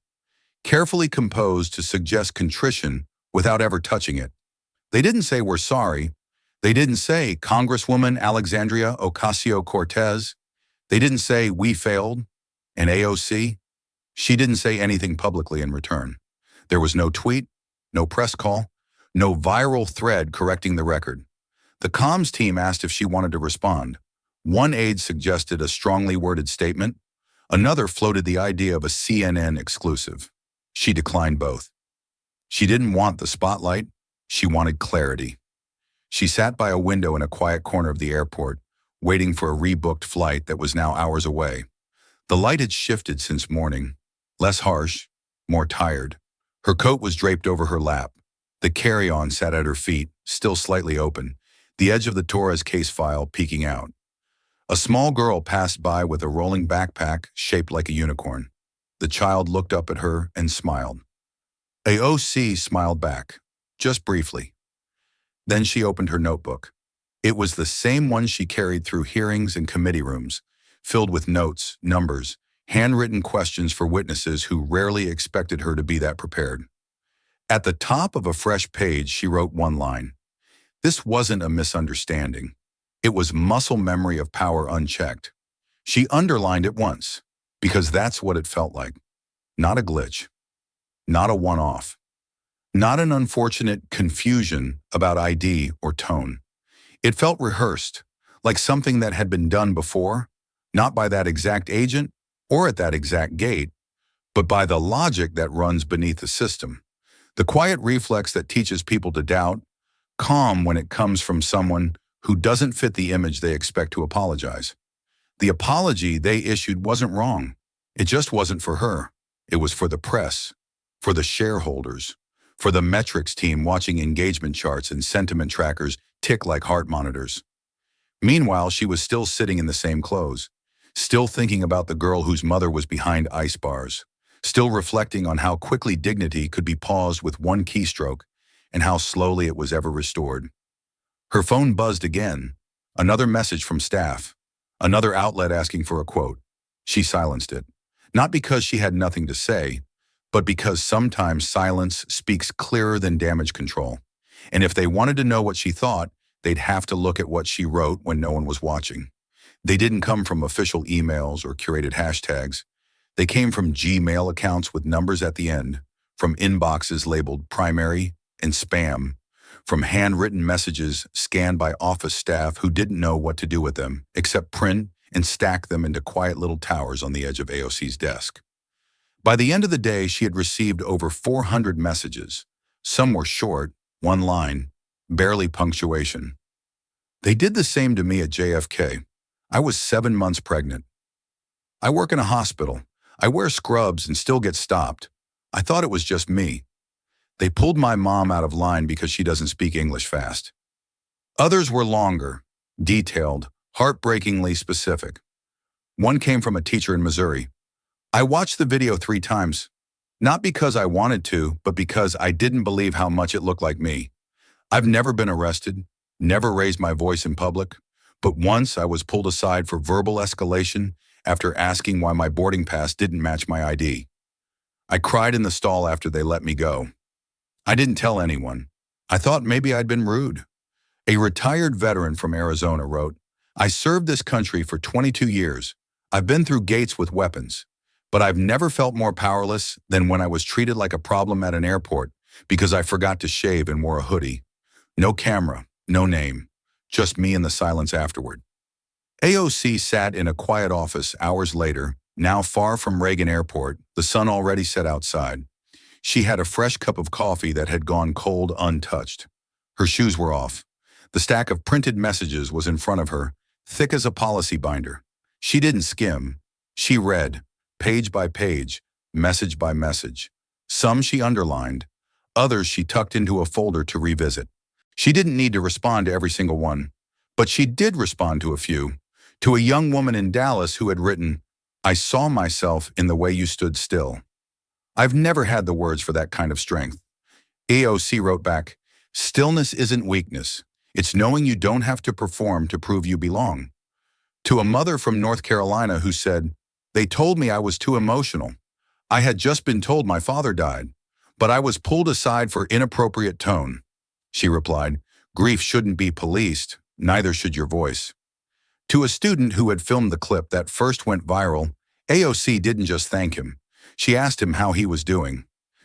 A: carefully composed to suggest contrition without ever touching it. They didn't say "we're sorry." They didn't say "Congresswoman Alexandria Ocasio-Cortez." They didn't say "we failed." And AOC? She didn't say anything publicly in return. There was no tweet, no press call, no viral thread correcting the record. The comms team asked if she wanted to respond. One aide suggested a strongly worded statement. Another floated the idea of a CNN exclusive. She declined both. She didn't want the spotlight. She wanted clarity. She sat by a window in a quiet corner of the airport, waiting for a rebooked flight that was now hours away. The light had shifted since morning, less harsh, more tired. Her coat was draped over her lap. The carry-on sat at her feet, still slightly open, the edge of the Torres case file peeking out. A small girl passed by with a rolling backpack shaped like a unicorn. The child looked up at her and smiled. AOC smiled back, just briefly. Then she opened her notebook. It was the same one she carried through hearings and committee rooms, filled with notes, numbers, handwritten questions for witnesses who rarely expected her to be that prepared. At the top of a fresh page, she wrote one line. This wasn't a misunderstanding. It was muscle memory of power unchecked. She underlined it once, because that's what it felt like. Not a glitch. Not a one-off. Not an unfortunate confusion about ID or tone. It felt rehearsed, like something that had been done before, not by that exact agent or at that exact gate, but by the logic that runs beneath the system. The quiet reflex that teaches people to doubt, calm when it comes from someone who doesn't fit the image they expect to apologize. The apology they issued wasn't wrong. It just wasn't for her. It was for the press, for the shareholders, for the metrics team watching engagement charts and sentiment trackers tick like heart monitors. Meanwhile, she was still sitting in the same clothes, still thinking about the girl whose mother was behind ice bars, still reflecting on how quickly dignity could be paused with one keystroke and how slowly it was ever restored. Her phone buzzed again, another message from staff, another outlet asking for a quote. She silenced it, not because she had nothing to say, but because sometimes silence speaks clearer than damage control. And if they wanted to know what she thought, they'd have to look at what she wrote when no one was watching. They didn't come from official emails or curated hashtags. They came from Gmail accounts with numbers at the end, from inboxes labeled primary and spam, from handwritten messages scanned by office staff who didn't know what to do with them, except print and stack them into quiet little towers on the edge of AOC's desk. By the end of the day, she had received over 400 messages. Some were short, one line, barely punctuation. They did the same to me at JFK. I was 7 months pregnant. I work in a hospital. I wear scrubs and still get stopped. I thought it was just me. They pulled my mom out of line because she doesn't speak English fast. Others were longer, detailed, heartbreakingly specific. One came from a teacher in Missouri. I watched the video 3 times, not because I wanted to, but because I didn't believe how much it looked like me. I've never been arrested, never raised my voice in public, but once I was pulled aside for verbal escalation after asking why my boarding pass didn't match my ID. I cried in the stall after they let me go. I didn't tell anyone. I thought maybe I'd been rude. A retired veteran from Arizona wrote, I served this country for 22 years. I've been through gates with weapons, but I've never felt more powerless than when I was treated like a problem at an airport because I forgot to shave and wore a hoodie. No camera, no name, just me in the silence afterward. AOC sat in a quiet office hours later, now far from Reagan Airport, the sun already set outside. She had a fresh cup of coffee that had gone cold untouched. Her shoes were off. The stack of printed messages was in front of her, thick as a policy binder. She didn't skim. She read, page by page, message by message. Some she underlined, others she tucked into a folder to revisit. She didn't need to respond to every single one, but she did respond to a few. To a young woman in Dallas who had written, I saw myself in the way you stood still. I've never had the words for that kind of strength. AOC wrote back, stillness isn't weakness. It's knowing you don't have to perform to prove you belong. To a mother from North Carolina who said, they told me I was too emotional. I had just been told my father died, but I was pulled aside for inappropriate tone. She replied, grief shouldn't be policed, neither should your voice. To a student who had filmed the clip that first went viral, AOC didn't just thank him. She asked him how he was doing.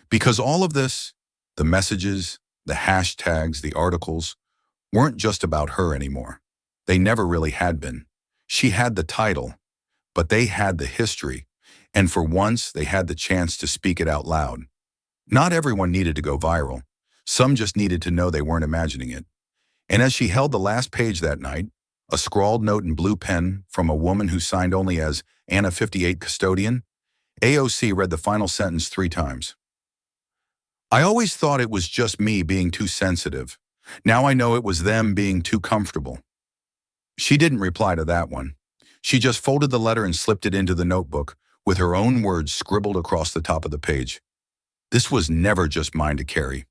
A: Because all of this, the messages, the hashtags, the articles, weren't just about her anymore. They never really had been. She had the title, but they had the history, and for once they had the chance to speak it out loud. Not everyone needed to go viral. Some just needed to know they weren't imagining it. And as she held the last page that night, a scrawled note in blue pen from a woman who signed only as Anna 58 Custodian, AOC read the final sentence 3 times. I always thought it was just me being too sensitive. Now I know it was them being too comfortable. She didn't reply to that one. She just folded the letter and slipped it into the notebook with her own words scribbled across the top of the page. This was never just mine to carry.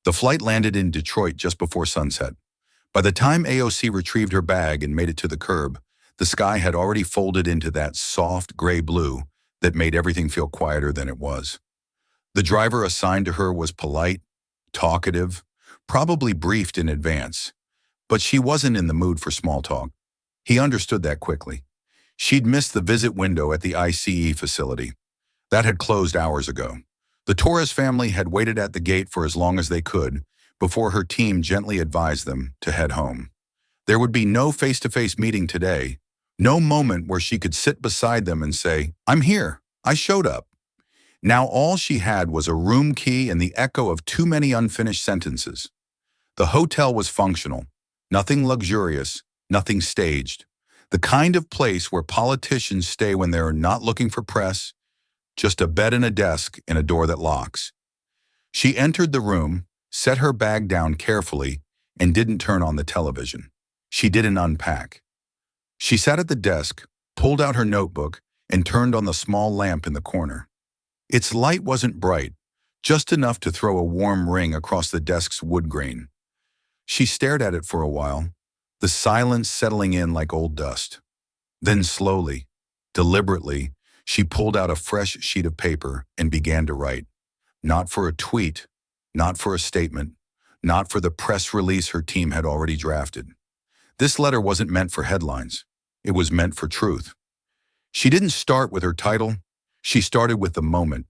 A: The flight landed in Detroit just before sunset. By the time AOC retrieved her bag and made it to the curb, the sky had already folded into that soft gray blue that made everything feel quieter than it was. The driver assigned to her was polite, talkative, probably briefed in advance, but she wasn't in the mood for small talk. He understood that quickly. She'd missed the visit window at the ICE facility. That had closed hours ago. The Torres family had waited at the gate for as long as they could before her team gently advised them to head home. There would be no face-to-face meeting today, no moment where she could sit beside them and say, "I'm here, I showed up." Now all she had was a room key and the echo of too many unfinished sentences. The hotel was functional, nothing luxurious, nothing staged. The kind of place where politicians stay when they're not looking for press, just a bed and a desk and a door that locks. She entered the room, set her bag down carefully, and didn't turn on the television. She didn't unpack. She sat at the desk, pulled out her notebook, and turned on the small lamp in the corner. Its light wasn't bright, just enough to throw a warm ring across the desk's wood grain. She stared at it for a while, the silence settling in like old dust. Then slowly, deliberately, she pulled out a fresh sheet of paper and began to write. Not for a tweet, not for a statement, not for the press release her team had already drafted. This letter wasn't meant for headlines. It was meant for truth. She didn't start with her title. She started with the moment,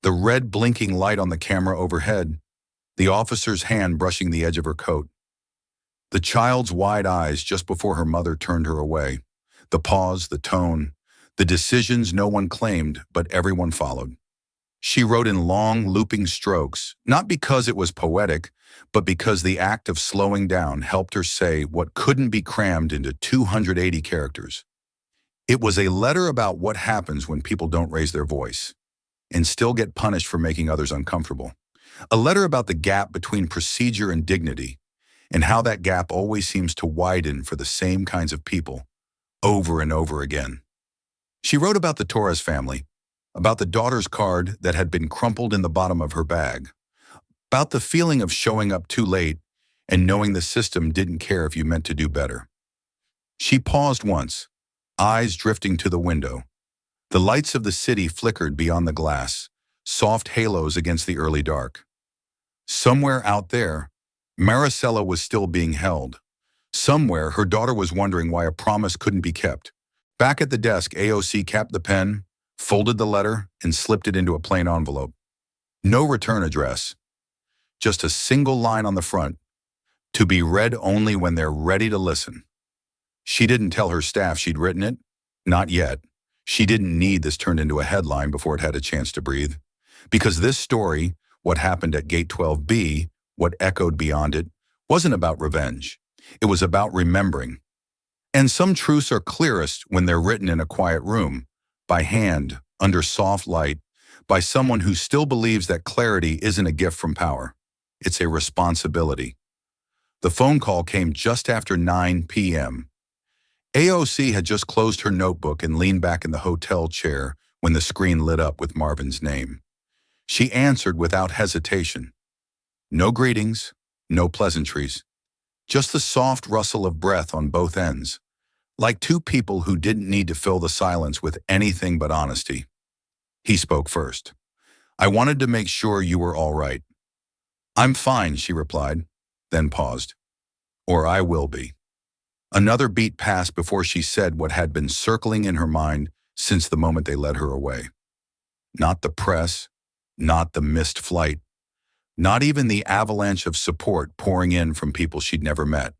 A: the red blinking light on the camera overhead, the officer's hand brushing the edge of her coat, the child's wide eyes just before her mother turned her away, the pause, the tone, the decisions no one claimed but everyone followed. She wrote in long, looping strokes, not because it was poetic, but because the act of slowing down helped her say what couldn't be crammed into 280 characters. It was a letter about what happens when people don't raise their voice and still get punished for making others uncomfortable. A letter about the gap between procedure and dignity, and how that gap always seems to widen for the same kinds of people, over and over again. She wrote about the Torres family, about the daughter's card that had been crumpled in the bottom of her bag, about the feeling of showing up too late and knowing the system didn't care if you meant to do better. She paused once, eyes drifting to the window. The lights of the city flickered beyond the glass, soft halos against the early dark. Somewhere out there, Maricela was still being held. Somewhere, her daughter was wondering why a promise couldn't be kept. Back at the desk, AOC capped the pen, folded the letter, and slipped it into a plain envelope. No return address. Just a single line on the front, to be read only when they're ready to listen. She didn't tell her staff she'd written it. Not yet. She didn't need this turned into a headline before it had a chance to breathe. Because this story, what happened at Gate 12B, what echoed beyond it, wasn't about revenge. It was about remembering. And some truths are clearest when they're written in a quiet room, by hand, under soft light, by someone who still believes that clarity isn't a gift from power. It's a responsibility. The phone call came just after 9 p.m. AOC had just closed her notebook and leaned back in the hotel chair when the screen lit up with Marvin's name. She answered without hesitation. No greetings, no pleasantries, just the soft rustle of breath on both ends, like two people who didn't need to fill the silence with anything but honesty. He spoke first. I wanted to make sure you were all right. I'm fine, she replied, then paused. Or I will be. Another beat passed before she said what had been circling in her mind since the moment they led her away. Not the press, not the missed flight, not even the avalanche of support pouring in from people she'd never met.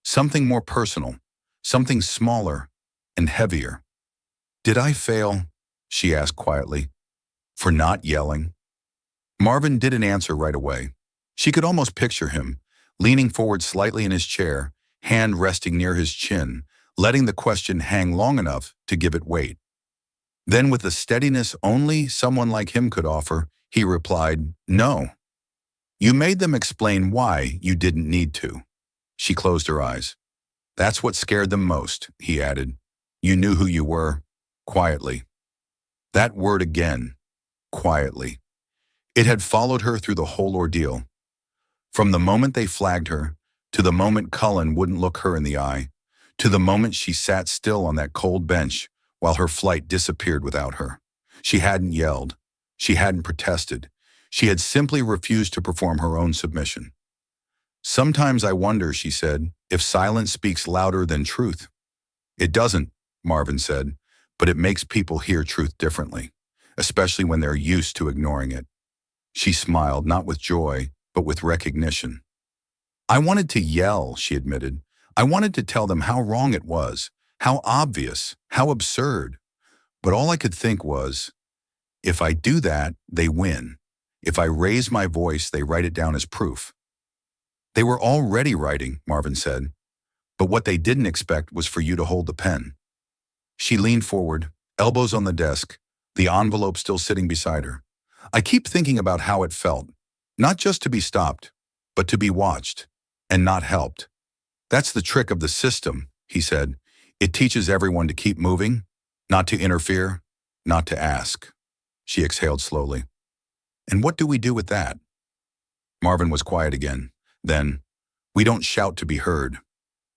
A: Something more personal, something smaller, and heavier. "Did I fail?" she asked quietly. "For not yelling?" Marvin didn't answer right away. She could almost picture him, leaning forward slightly in his chair, hand resting near his chin, letting the question hang long enough to give it weight. Then, with the steadiness only someone like him could offer, he replied, "No. You made them explain why you didn't need to." She closed her eyes. "That's what scared them most," he added. "You knew who you were, quietly." That word again, quietly. It had followed her through the whole ordeal. From the moment they flagged her, to the moment Cullen wouldn't look her in the eye, to the moment she sat still on that cold bench while her flight disappeared without her. She hadn't yelled. She hadn't protested. She had simply refused to perform her own submission. "Sometimes I wonder," she said, "if silence speaks louder than truth." "It doesn't," Marvin said, "but it makes people hear truth differently, especially when they're used to ignoring it." She smiled, not with joy, but with recognition. "I wanted to yell," she admitted. "I wanted to tell them how wrong it was, how obvious, how absurd. But all I could think was, if I do that, they win. If I raise my voice, they write it down as proof." "They were already writing," Marvin said. "But what they didn't expect was for you to hold the pen." She leaned forward, elbows on the desk, the envelope still sitting beside her. "I keep thinking about how it felt, not just to be stopped, but to be watched, and not helped. That's the trick of the system," he said. "It teaches everyone to keep moving, not to interfere, not to ask." She exhaled slowly. "And what do we do with that?" Marvin was quiet again. Then, "We don't shout to be heard.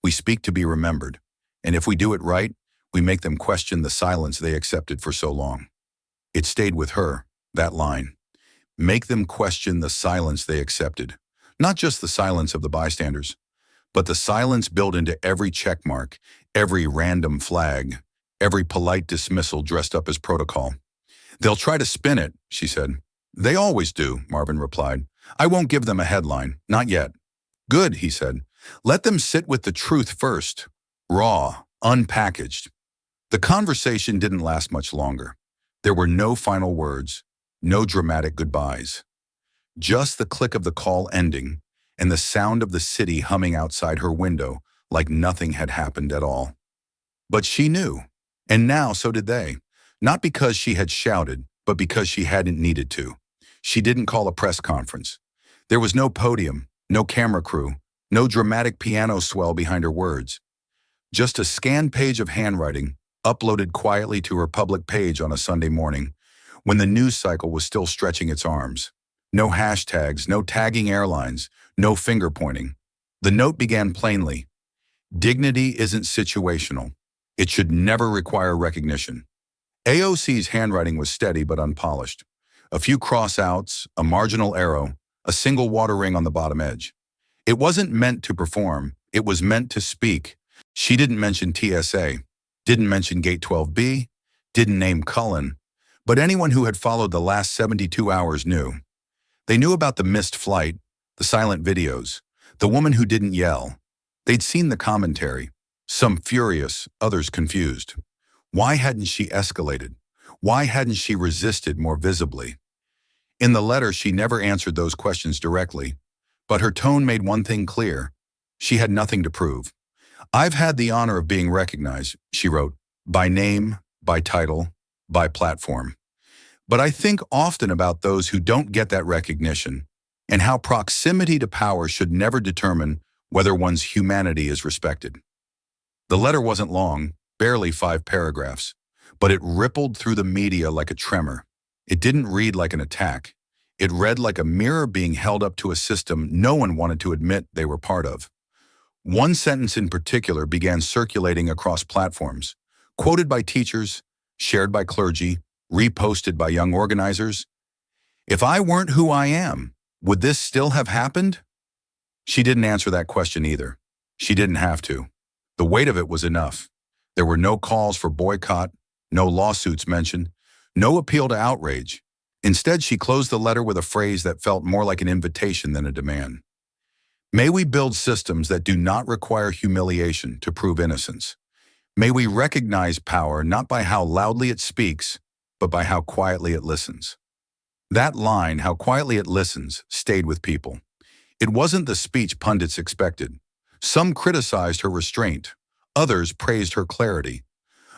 A: We speak to be remembered. And if we do it right, we make them question the silence they accepted for so long." It stayed with her, that line. Make them question the silence they accepted. Not just the silence of the bystanders, but the silence built into every checkmark, every random flag, every polite dismissal dressed up as protocol. "They'll try to spin it," she said. "They always do," Marvin replied. "I won't give them a headline, not yet." "Good," he said. "Let them sit with the truth first, raw, unpackaged." The conversation didn't last much longer. There were no final words, no dramatic goodbyes. Just the click of the call ending and the sound of the city humming outside her window like nothing had happened at all. But she knew, and now so did they. Not because she had shouted, but because she hadn't needed to. She didn't call a press conference. There was no podium, no camera crew, no dramatic piano swell behind her words. Just a scanned page of handwriting, uploaded quietly to her public page on a Sunday morning, when the news cycle was still stretching its arms. No hashtags, no tagging airlines, no finger pointing. The note began plainly. "Dignity isn't situational. It should never require recognition." AOC's handwriting was steady but unpolished. A few cross-outs, a marginal arrow, a single water ring on the bottom edge. It wasn't meant to perform, it was meant to speak. She didn't mention TSA, didn't mention Gate 12B, didn't name Cullen, but anyone who had followed the last 72 hours knew. They knew about the missed flight, the silent videos, the woman who didn't yell. They'd seen the commentary, some furious, others confused. Why hadn't she escalated? Why hadn't she resisted more visibly? In the letter, she never answered those questions directly, but her tone made one thing clear. She had nothing to prove. "I've had the honor of being recognized," she wrote, "by name, by title, by platform. But I think often about those who don't get that recognition and how proximity to power should never determine whether one's humanity is respected." The letter wasn't long, barely 5 paragraphs, but it rippled through the media like a tremor. It didn't read like an attack. It read like a mirror being held up to a system no one wanted to admit they were part of. One sentence in particular began circulating across platforms, quoted by teachers, shared by clergy, reposted by young organizers. "If I weren't who I am, would this still have happened?" She didn't answer that question either. She didn't have to. The weight of it was enough. There were no calls for boycott, no lawsuits mentioned, no appeal to outrage. Instead, she closed the letter with a phrase that felt more like an invitation than a demand. "May we build systems that do not require humiliation to prove innocence. May we recognize power not by how loudly it speaks, but by how quietly it listens. That line, how quietly it listens, stayed with people. It wasn't the speech pundits expected. Some criticized her restraint. Others praised her clarity.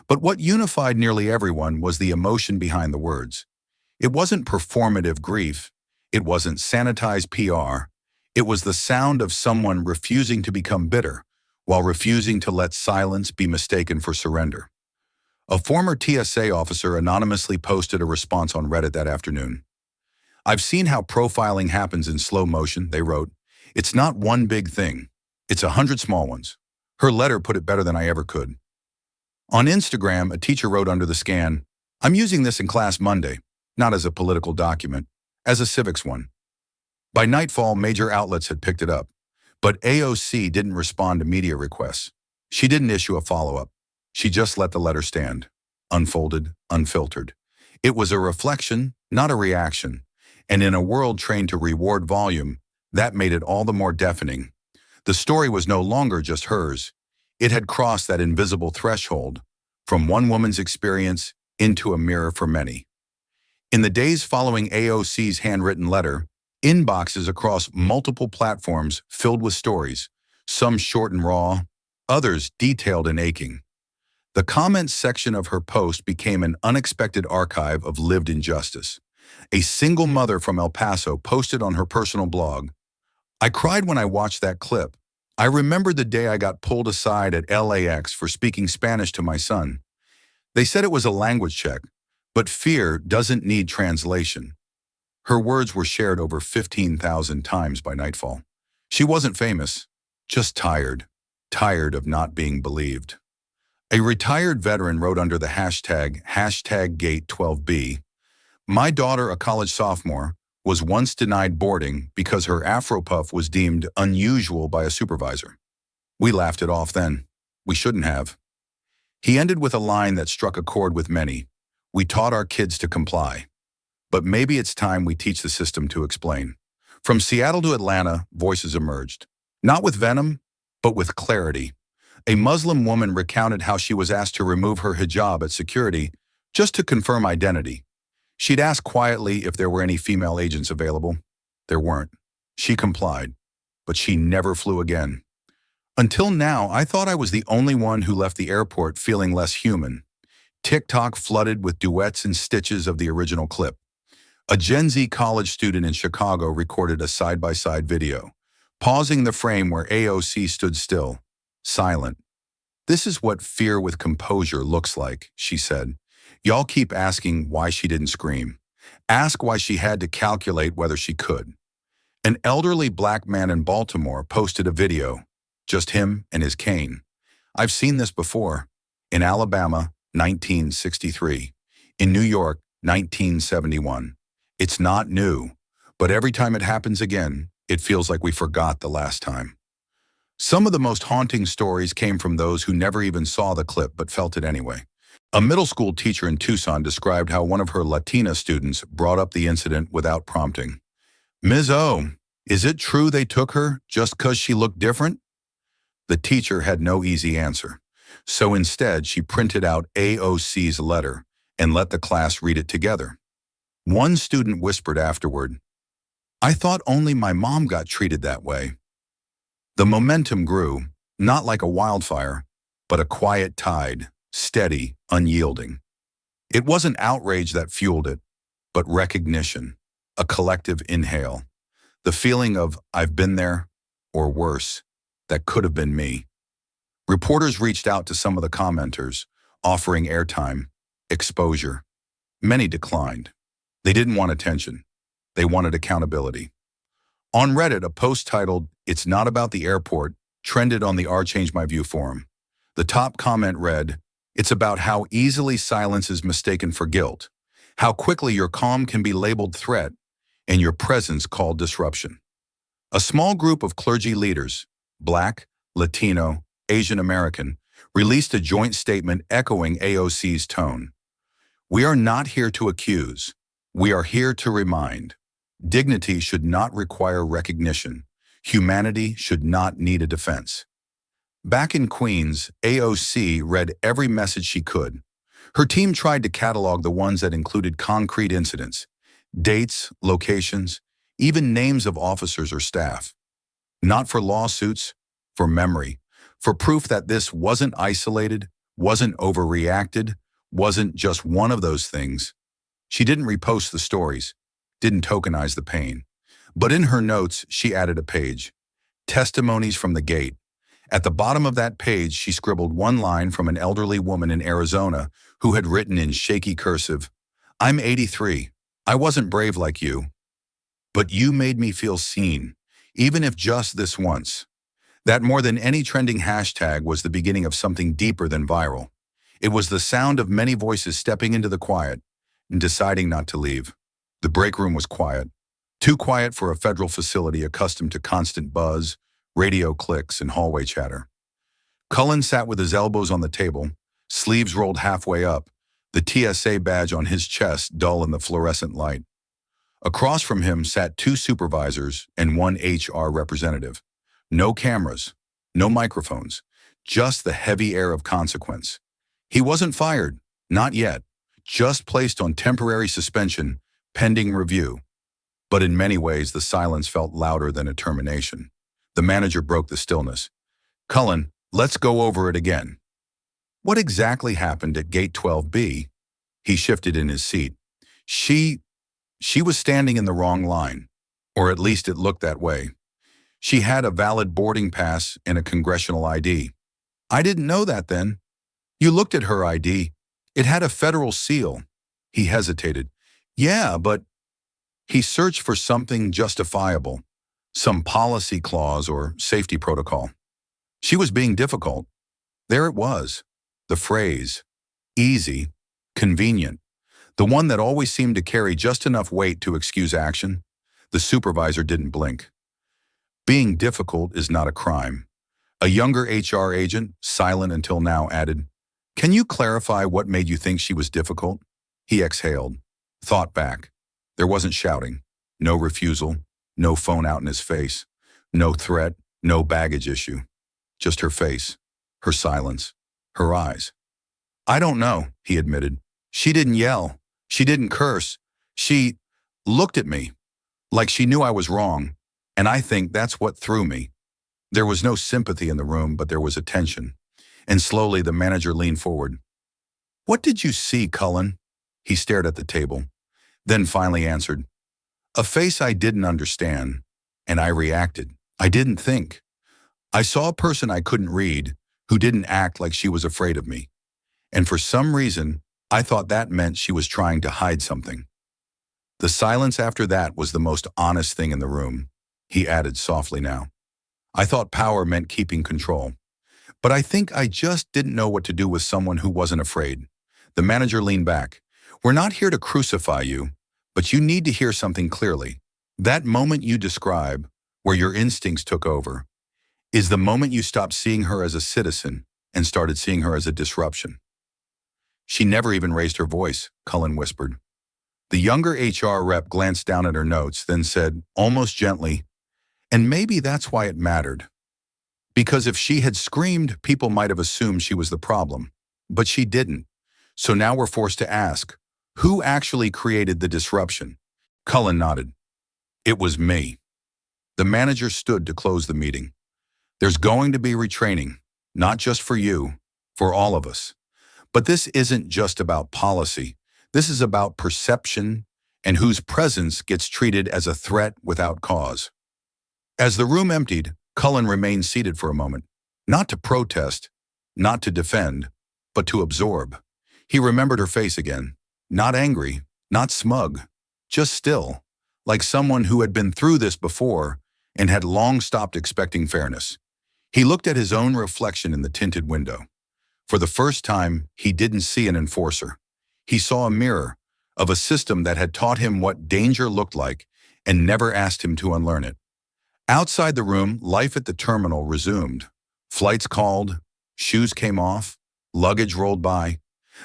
A: But what unified nearly everyone was the emotion behind the words. It wasn't performative grief. It wasn't sanitized PR. It was the sound of someone refusing to become bitter, while refusing to let silence be mistaken for surrender. A former TSA officer anonymously posted a response on Reddit that afternoon. "I've seen how profiling happens in slow motion," they wrote. "It's not one big thing. It's 100 small ones." Her letter put it better than I ever could. On Instagram, a teacher wrote under the scan, "I'm using this in class Monday, not as a political document, as a civics one." By nightfall, major outlets had picked it up. But AOC didn't respond to media requests. She didn't issue a follow-up. She just let the letter stand, unfolded, unfiltered. It was a reflection, not a reaction. And in a world trained to reward volume, that made it all the more deafening. The story was no longer just hers. It had crossed that invisible threshold, from one woman's experience into a mirror for many. In the days following AOC's handwritten letter, inboxes across multiple platforms filled with stories, some short and raw, others detailed and aching. The comments section of her post became an unexpected archive of lived injustice. A single mother from El Paso posted on her personal blog, "I cried when I watched that clip. I remembered the day I got pulled aside at LAX for speaking Spanish to my son. They said it was a language check, but fear doesn't need translation." Her words were shared over 15,000 times by nightfall. She wasn't famous, just tired of not being believed. A retired veteran wrote under the hashtag #Gate12B, "My daughter, a college sophomore, was once denied boarding because her Afro puff was deemed unusual by a supervisor. We laughed it off then. We shouldn't have." He ended with a line that struck a chord with many. "We taught our kids to comply. But maybe it's time we teach the system to explain." From Seattle to Atlanta, voices emerged. Not with venom, but with clarity. A Muslim woman recounted how she was asked to remove her hijab at security just to confirm identity. She'd asked quietly if there were any female agents available. There weren't. She complied, but she never flew again. "Until now, I thought I was the only one who left the airport feeling less human." TikTok flooded with duets and stitches of the original clip. A Gen Z college student in Chicago recorded a side-by-side video, pausing the frame where AOC stood still, silent. "This is what fear with composure looks like," she said. "Y'all keep asking why she didn't scream. Ask why she had to calculate whether she could." An elderly black man in Baltimore posted a video, just him and his cane. "I've seen this before. In Alabama, 1963. In New York, 1971. It's not new, but every time it happens again, it feels like we forgot the last time." Some of the most haunting stories came from those who never even saw the clip but felt it anyway. A middle school teacher in Tucson described how one of her Latina students brought up the incident without prompting. "Ms. O, is it true they took her just 'cause she looked different?" The teacher had no easy answer, so instead she printed out AOC's letter and let the class read it together. One student whispered afterward, "I thought only my mom got treated that way." The momentum grew, not like a wildfire, but a quiet tide, steady, unyielding. It wasn't outrage that fueled it, but recognition, a collective inhale, the feeling of "I've been there," or worse, "that could have been me." Reporters reached out to some of the commenters, offering airtime, exposure. Many declined. They didn't want attention. They wanted accountability. On Reddit, a post titled, "It's Not About the Airport," trended on the R Change My View forum. The top comment read, "It's about how easily silence is mistaken for guilt, how quickly your calm can be labeled threat, and your presence called disruption." A small group of clergy leaders, Black, Latino, Asian American, released a joint statement echoing AOC's tone. "We are not here to accuse. We are here to remind. Dignity should not require recognition. Humanity should not need a defense." Back in Queens, AOC read every message she could. Her team tried to catalog the ones that included concrete incidents, dates, locations, even names of officers or staff. Not for lawsuits, for memory, for proof that this wasn't isolated, wasn't overreacted, wasn't just one of those things. She didn't repost the stories, didn't tokenize the pain. But in her notes, she added a page. Testimonies from the gate. At the bottom of that page, she scribbled one line from an elderly woman in Arizona who had written in shaky cursive, "I'm 83. I wasn't brave like you. But you made me feel seen, even if just this once." That more than any trending hashtag was the beginning of something deeper than viral. It was the sound of many voices stepping into the quiet and deciding not to leave. The break room was quiet. Too quiet for a federal facility accustomed to constant buzz, radio clicks, and hallway chatter. Cullen sat with his elbows on the table, sleeves rolled halfway up, the TSA badge on his chest dull in the fluorescent light. Across from him sat two supervisors and one HR representative. No cameras, no microphones, just the heavy air of consequence. He wasn't fired, not yet, just placed on temporary suspension, pending review. But in many ways, the silence felt louder than a termination. The manager broke the stillness. "Cullen, let's go over it again. What exactly happened at Gate 12B?" He shifted in his seat. She was standing in the wrong line, or at least it looked that way. She had a valid boarding pass and a congressional ID. "I didn't know that then." "You looked at her ID. It had a federal seal." He hesitated. "Yeah, but..." He searched for something justifiable, some policy clause or safety protocol. She was being difficult. There it was, the phrase, easy, convenient, the one that always seemed to carry just enough weight to excuse action. The supervisor didn't blink. Being difficult is not a crime. A younger HR agent, silent until now, added, "Can you clarify what made you think she was difficult?" He exhaled, thought back. There wasn't shouting, no refusal, no phone out in his face, no threat, no baggage issue. Just her face, her silence, her eyes. "I don't know," he admitted. "She didn't yell. She didn't curse. She looked at me, like she knew I was wrong, and I think that's what threw me." There was no sympathy in the room, but there was attention. And slowly the manager leaned forward. "What did you see, Cullen?" He stared at the table, then finally answered, "A face I didn't understand, and I reacted. I didn't think. I saw a person I couldn't read, who didn't act like she was afraid of me. And for some reason, I thought that meant she was trying to hide something." The silence after that was the most honest thing in the room. He added softly now, "I thought power meant keeping control. But I think I just didn't know what to do with someone who wasn't afraid." The manager leaned back. "We're not here to crucify you, but you need to hear something clearly. That moment you describe, where your instincts took over, is the moment you stopped seeing her as a citizen and started seeing her as a disruption." "She never even raised her voice," Cullen whispered. The younger HR rep glanced down at her notes, then said, almost gently, "And maybe that's why it mattered. Because if she had screamed, people might have assumed she was the problem. But she didn't. So now we're forced to ask, who actually created the disruption?" Cullen nodded. "It was me." The manager stood to close the meeting. "There's going to be retraining, not just for you, for all of us. But this isn't just about policy. This is about perception and whose presence gets treated as a threat without cause." As the room emptied, Cullen remained seated for a moment, not to protest, not to defend, but to absorb. He remembered her face again, not angry, not smug, just still, like someone who had been through this before and had long stopped expecting fairness. He looked at his own reflection in the tinted window. For the first time, he didn't see an enforcer. He saw a mirror of a system that had taught him what danger looked like and never asked him to unlearn it. Outside the room, life at the terminal resumed. Flights called, shoes came off, luggage rolled by.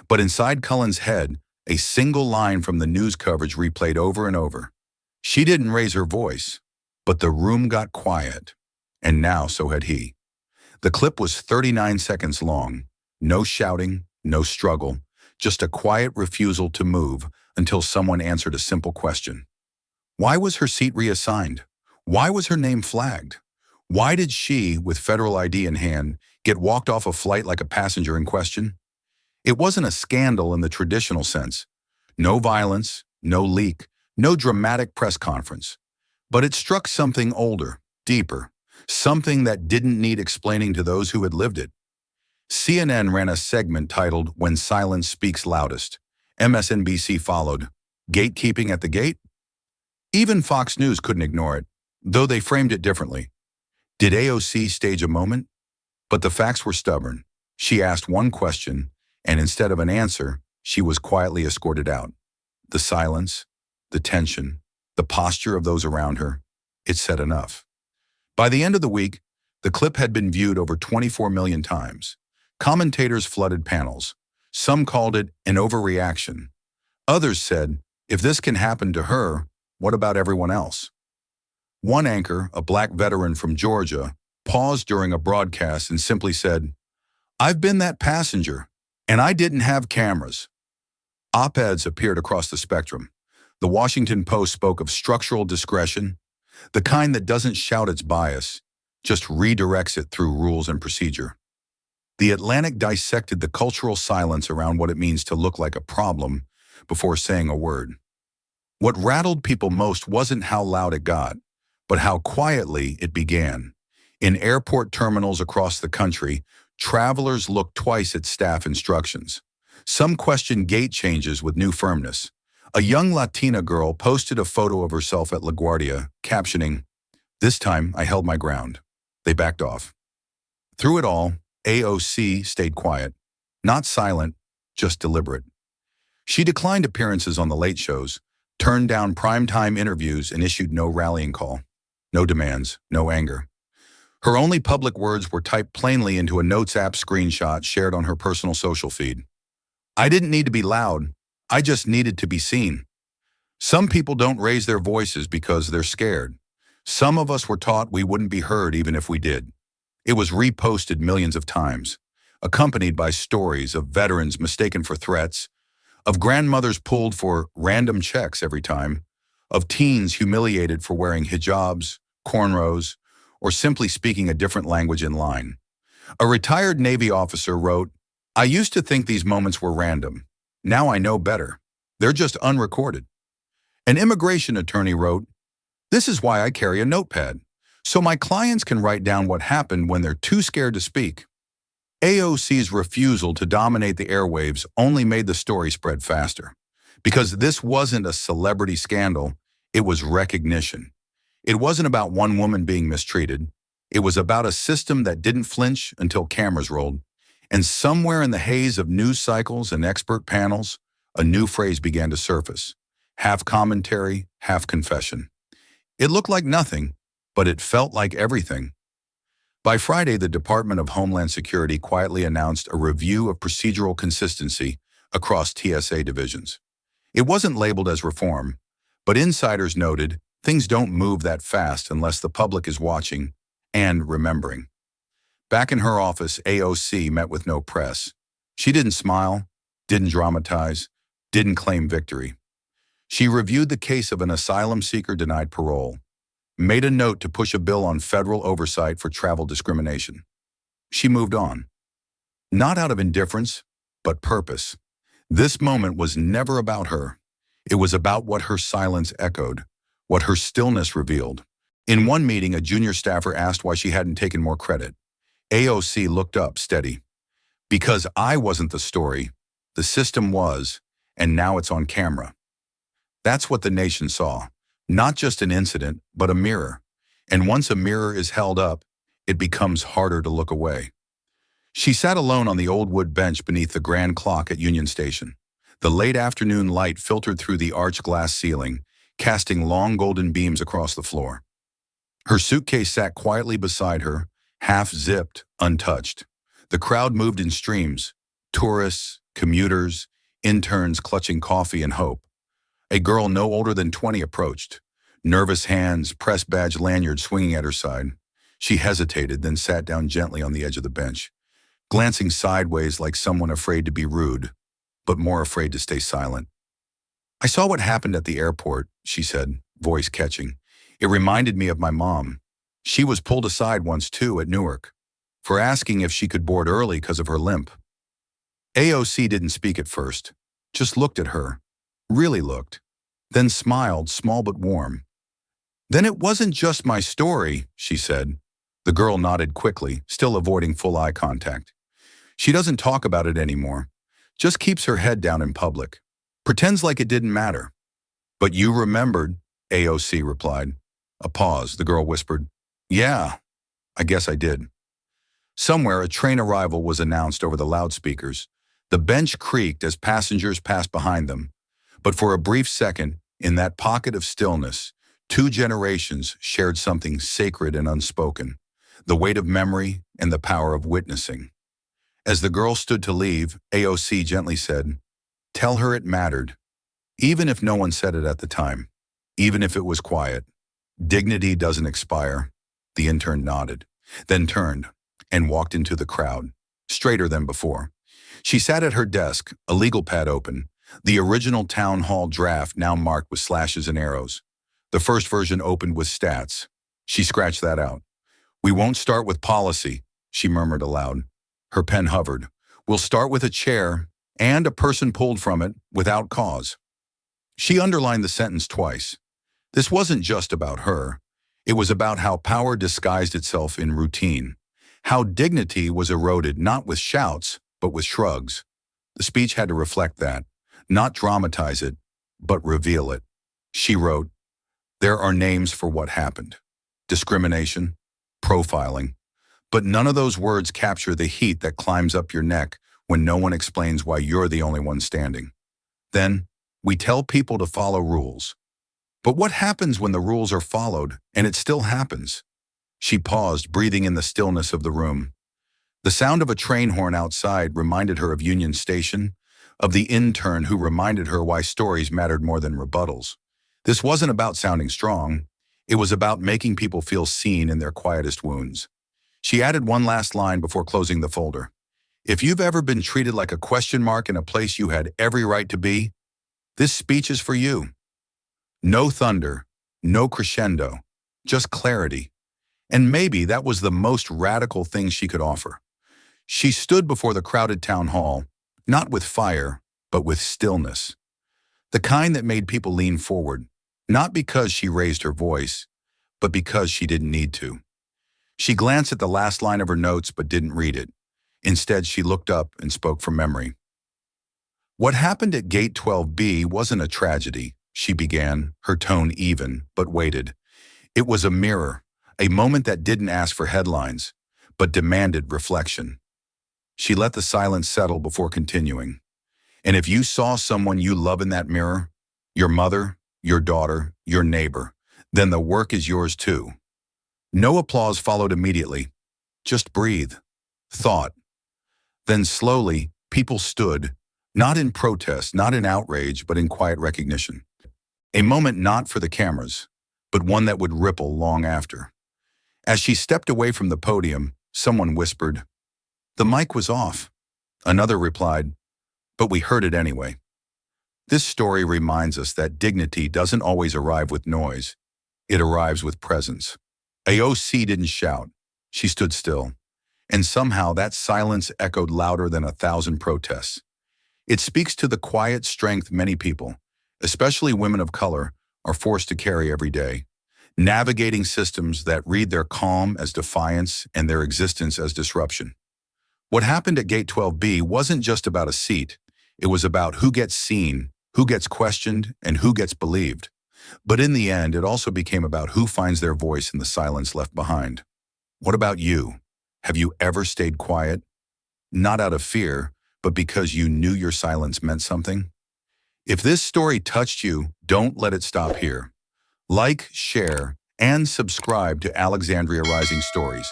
A: But inside Cullen's head, a single line from the news coverage replayed over and over. She didn't raise her voice, but the room got quiet, and now so had he. The clip was 39 seconds long. No shouting, no struggle, just a quiet refusal to move until someone answered a simple question. Why was her seat reassigned? Why was her name flagged? Why did she, with federal ID in hand, get walked off a flight like a passenger in question? It wasn't a scandal in the traditional sense. No violence, no leak, no dramatic press conference. But it struck something older, deeper, something that didn't need explaining to those who had lived it. CNN ran a segment titled "When Silence Speaks Loudest." MSNBC followed, "Gatekeeping at the gate?" Even Fox News couldn't ignore it, though they framed it differently. Did AOC stage a moment? But the facts were stubborn. She asked one question, and instead of an answer, she was quietly escorted out. The silence, the tension, the posture of those around her, it said enough. By the end of the week, the clip had been viewed over 24 million times. Commentators flooded panels. Some called it an overreaction. Others said, if this can happen to her, what about everyone else? One anchor, a black veteran from Georgia, paused during a broadcast and simply said, "I've been that passenger, and I didn't have cameras." Op-eds appeared across the spectrum. The Washington Post spoke of structural discretion, the kind that doesn't shout its bias, just redirects it through rules and procedure. The Atlantic dissected the cultural silence around what it means to look like a problem before saying a word. What rattled people most wasn't how loud it got, but how quietly it began. In airport terminals across the country, travelers looked twice at staff instructions. Some questioned gate changes with new firmness. A young Latina girl posted a photo of herself at LaGuardia, captioning, "This time I held my ground." They backed off. Through it all, AOC stayed quiet, not silent, just deliberate. She declined appearances on the late shows, turned down primetime interviews, and issued no rallying call. No demands, no anger. Her only public words were typed plainly into a Notes app screenshot shared on her personal social feed. "I didn't need to be loud. I just needed to be seen." Some people don't raise their voices because they're scared. Some of us were taught we wouldn't be heard even if we did. It was reposted millions of times, accompanied by stories of veterans mistaken for threats, of grandmothers pulled for random checks every time, of teens humiliated for wearing hijabs, cornrows, or simply speaking a different language in line. A retired Navy officer wrote, "I used to think these moments were random. Now I know better. They're just unrecorded." An immigration attorney wrote, "This is why I carry a notepad, so my clients can write down what happened when they're too scared to speak." AOC's refusal to dominate the airwaves only made the story spread faster. Because this wasn't a celebrity scandal, it was recognition. It wasn't about one woman being mistreated. It was about a system that didn't flinch until cameras rolled. And somewhere in the haze of news cycles and expert panels, a new phrase began to surface. Half commentary, half confession. It looked like nothing, but it felt like everything. By Friday, the Department of Homeland Security quietly announced a review of procedural consistency across TSA divisions. It wasn't labeled as reform, but insiders noted things don't move that fast unless the public is watching and remembering. Back in her office, AOC met with no press. She didn't smile, didn't dramatize, didn't claim victory. She reviewed the case of an asylum seeker denied parole, made a note to push a bill on federal oversight for travel discrimination. She moved on. Not out of indifference, but purpose. This moment was never about her. It was about what her silence echoed, what her stillness revealed. In one meeting, a junior staffer asked why she hadn't taken more credit. AOC looked up, steady. "Because I wasn't the story. The system was, and now it's on camera." That's what the nation saw. Not just an incident, but a mirror. And once a mirror is held up, it becomes harder to look away. She sat alone on the old wood bench beneath the grand clock at Union Station. The late afternoon light filtered through the arched glass ceiling, casting long golden beams across the floor. Her suitcase sat quietly beside her, half-zipped, untouched. The crowd moved in streams, tourists, commuters, interns clutching coffee and hope. A girl no older than 20 approached, nervous hands, press badge lanyard swinging at her side. She hesitated, then sat down gently on the edge of the bench, glancing sideways like someone afraid to be rude, but more afraid to stay silent. I saw what happened at the airport, she said, voice catching. It reminded me of my mom. She was pulled aside once too at Newark for asking if she could board early because of her limp. AOC didn't speak at first, just looked at her, really looked, then smiled, small but warm. Then it wasn't just my story, she said. The girl nodded quickly, still avoiding full eye contact. She doesn't talk about it anymore, just keeps her head down in public, pretends like it didn't matter. But you remembered, AOC replied. A pause, the girl whispered. Yeah, I guess I did. Somewhere a train arrival was announced over the loudspeakers. The bench creaked as passengers passed behind them. But for a brief second, in that pocket of stillness, two generations shared something sacred and unspoken, the weight of memory and the power of witnessing. As the girl stood to leave, AOC gently said, "Tell her it mattered, even if no one said it at the time, even if it was quiet. Dignity doesn't expire." The intern nodded, then turned and walked into the crowd, straighter than before. She sat at her desk, a legal pad open, the original town hall draft now marked with slashes and arrows. The first version opened with stats. She scratched that out. "We won't start with policy," she murmured aloud. Her pen hovered. "We'll start with a chair and a person pulled from it without cause." She underlined the sentence twice. This wasn't just about her. It was about how power disguised itself in routine, how dignity was eroded not with shouts, but with shrugs. The speech had to reflect that, not dramatize it, but reveal it. She wrote, "There are names for what happened. Discrimination, profiling, but none of those words capture the heat that climbs up your neck when no one explains why you're the only one standing. Then, we tell people to follow rules. But what happens when the rules are followed and it still happens?" She paused, breathing in the stillness of the room. The sound of a train horn outside reminded her of Union Station, of the intern who reminded her why stories mattered more than rebuttals. This wasn't about sounding strong. It was about making people feel seen in their quietest wounds. She added one last line before closing the folder. "If you've ever been treated like a question mark in a place you had every right to be, this speech is for you." No thunder, no crescendo, just clarity. And maybe that was the most radical thing she could offer. She stood before the crowded town hall, not with fire, but with stillness. The kind that made people lean forward, not because she raised her voice, but because she didn't need to. She glanced at the last line of her notes but didn't read it. Instead, she looked up and spoke from memory. "What happened at Gate 12B wasn't a tragedy," she began, her tone even, but weighted. "It was a mirror, a moment that didn't ask for headlines, but demanded reflection." She let the silence settle before continuing. "And if you saw someone you love in that mirror, your mother, your daughter, your neighbor, then the work is yours too." No applause followed immediately. Just breathe. Thought. Then slowly, people stood, not in protest, not in outrage, but in quiet recognition. A moment not for the cameras, but one that would ripple long after. As she stepped away from the podium, someone whispered, "The mic was off." Another replied, "But we heard it anyway." This story reminds us that dignity doesn't always arrive with noise. It arrives with presence. AOC didn't shout. She stood still. And somehow that silence echoed louder than 1,000 protests. It speaks to the quiet strength many people, especially women of color, are forced to carry every day, navigating systems that read their calm as defiance and their existence as disruption. What happened at Gate 12B wasn't just about a seat. It was about who gets seen, who gets questioned, and who gets believed. But in the end, it also became about who finds their voice in the silence left behind. What about you? Have you ever stayed quiet? Not out of fear, but because you knew your silence meant something? If this story touched you, don't let it stop here. Like, share, and subscribe to Alexandria Rising Stories,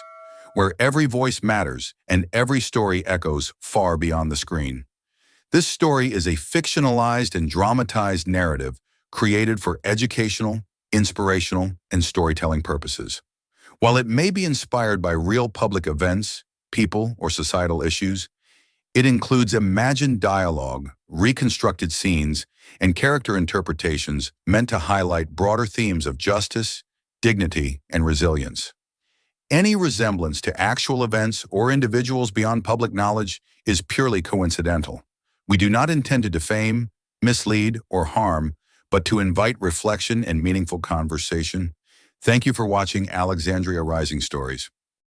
A: where every voice matters and every story echoes far beyond the screen. This story is a fictionalized and dramatized narrative created for educational, inspirational, and storytelling purposes. While it may be inspired by real public events, people, or societal issues, it includes imagined dialogue, reconstructed scenes, and character interpretations meant to highlight broader themes of justice, dignity, and resilience. Any resemblance to actual events or individuals beyond public knowledge is purely coincidental. We do not intend to defame, mislead, or harm, but to invite reflection and meaningful conversation. Thank you for watching Alexandria Rising Stories.